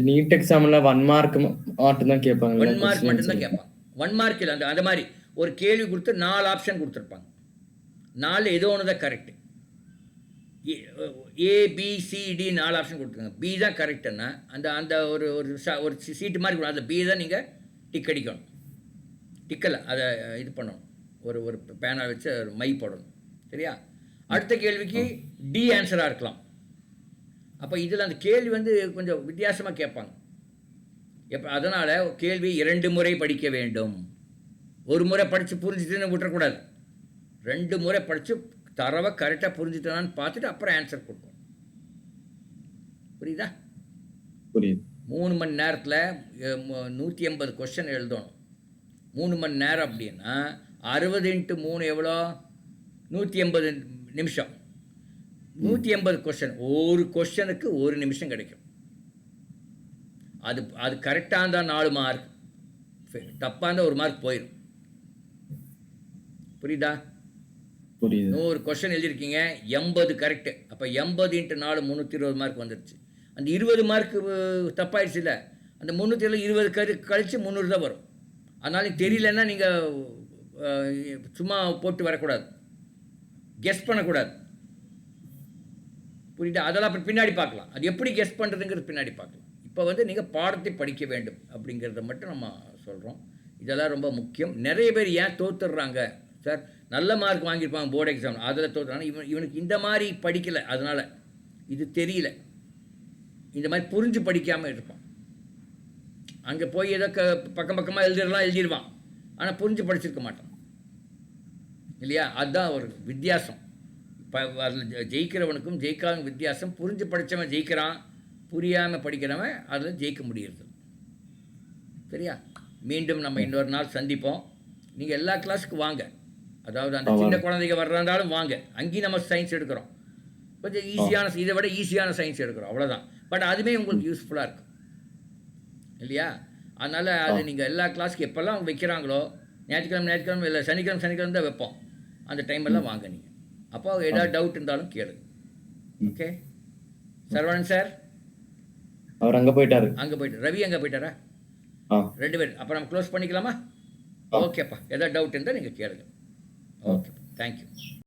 நீட் எக்ஸாம்ல 1 மார்க் மட்டும் தான் கேட்பாங்க. 1 மார்க் மட்டும் தான் கேட்பாங்க. 1 மார்க் இல்லை, அந்த மாதிரி ஒரு கேள்வி கொடுத்து 4 ஆப்ஷன் கொடுத்துருப்பாங்க. 4 ஏதோ ஒன்று தான் கரெக்டு. ஏபிசிடி 4 ஆப்ஷன் கொடுத்துருங்க. பி தான் கரெக்டுன்னா அந்த ஒரு சீட்டு மாதிரி கொடுக்கும், அந்த பி தான் நீங்கள் டிக் அடிக்கணும். டிக்கலை அதை இது பண்ணணும், ஒரு பேனா வச்சு மை போடணும். சரியா? அடுத்த கேள்விக்கு டி ஆன்சராக இருக்கலாம். அப்போ இதில் அந்த கேள்வி கொஞ்சம் வித்தியாசமாக கேட்பாங்க. அதனால் கேள்வி 2 முறை படிக்க வேண்டும். ஒரு முறை படித்து புரிஞ்சுட்டுன்னு விட்டுறக்கூடாது. 2 முறை படித்து தரவை கரெக்டாக புரிஞ்சுட்டான்னு பார்த்துட்டு அப்புறம் ஆன்சர் கொடுக்கணும். புரியுதா? புரியுது. 3 மணி நேரத்தில் 180 கொஸ்டின் எழுதணும். 3 மணி நேரம் அப்படின்னா 60 × 3 எவ்வளோ? 180 நிமிஷம். 180 கொஸ்டின். ஒரு கொஸ்டினுக்கு 1 நிமிஷம் கிடைக்கும். அது கரெக்டாக இருந்தால் 4 மார்க், தப்பாக இருந்தால் 1 மார்க் போயிடும். புரியுதா? 100 கொஸ்டின் எழுதியிருக்கீங்க, 80 கரெக்டு. அப்போ 80 × 4 320 மார்க் வந்துடுச்சு. அந்த 20 மார்க்கு தப்பாயிடுச்சு இல்லை, அந்த 320 கழித்து 300 தான் வரும். அதனால தெரியலன்னா நீங்கள் சும்மா போட்டு வரக்கூடாது, கெஸ் பண்ணக்கூடாது. புரியுதா? அதெல்லாம் அப்புறம் பின்னாடி பார்க்கலாம். அது எப்படி கெஸ் பண்ணுறதுங்கிறது பின்னாடி பார்க்கலாம். இப்போ நீங்கள் பாடத்தை படிக்க வேண்டும் அப்படிங்கிறத மட்டும் நம்ம சொல்கிறோம். இதெல்லாம் ரொம்ப முக்கியம். நிறைய பேர் ஏன் தோத்துடுறாங்க சார்? நல்ல மார்க் வாங்கியிருப்பாங்க போர்டு எக்ஸாம், அதில் தோற்றுறாங்க. இவனுக்கு இந்த மாதிரி படிக்கலை, அதனால் இது தெரியல, இந்த மாதிரி புரிஞ்சு படிக்காமல் இருப்பான். அங்கே போய் ஏதோ பக்கமாக எழுதிடுவான், ஆனால் புரிஞ்சு படிச்சிருக்க மாட்டான் இல்லையா? அதுதான் ஒரு வித்தியாசம். இப்போ அதில் ஜெயிக்கிறவனுக்கும் ஜெயிக்காத வித்தியாசம். புரிஞ்சு படித்தவன் ஜெயிக்கிறான், புரியாமல் படிக்கிறவன் அதில் ஜெயிக்க முடியுது. சரியா? மீண்டும் நம்ம இன்னொரு நாள் சந்திப்போம். நீங்கள் எல்லா கிளாஸுக்கும் வாங்க. அதாவது அந்த சின்ன குழந்தைங்க வர்றாலும் வாங்க. அங்கேயும் நம்ம சயின்ஸ் எடுக்கிறோம், கொஞ்சம் ஈஸியான, இதை விட ஈஸியான சயின்ஸ் எடுக்கிறோம், அவ்வளோதான். பட் அதுவுமே உங்களுக்கு யூஸ்ஃபுல்லாக இருக்கும் இல்லையா? அதனால் அது நீங்கள் எல்லா கிளாஸுக்கு எப்போல்லாம் வைக்கிறாங்களோ, ஞாயிற்றுக்கிழமை இல்லை, சனிக்கிழமை தான் வைப்போம். அந்த டைமெல்லாம் வாங்க நீங்கள். அப்போ ஏதாவது டவுட் இருந்தாலும் கேளுங்க. ஓகே சரவணன் சார் அவர் அங்க போயிட்டாரு. அங்கே போயிட்டு ரவி அங்கே போயிட்டாரா? 2 பேர். அப்போ நம்ம க்ளோஸ் பண்ணிக்கலாமா? ஓகேப்பா, ஏதாவது டவுட் இருந்தால் நீங்கள் கேளுங்க. Okay, thank you.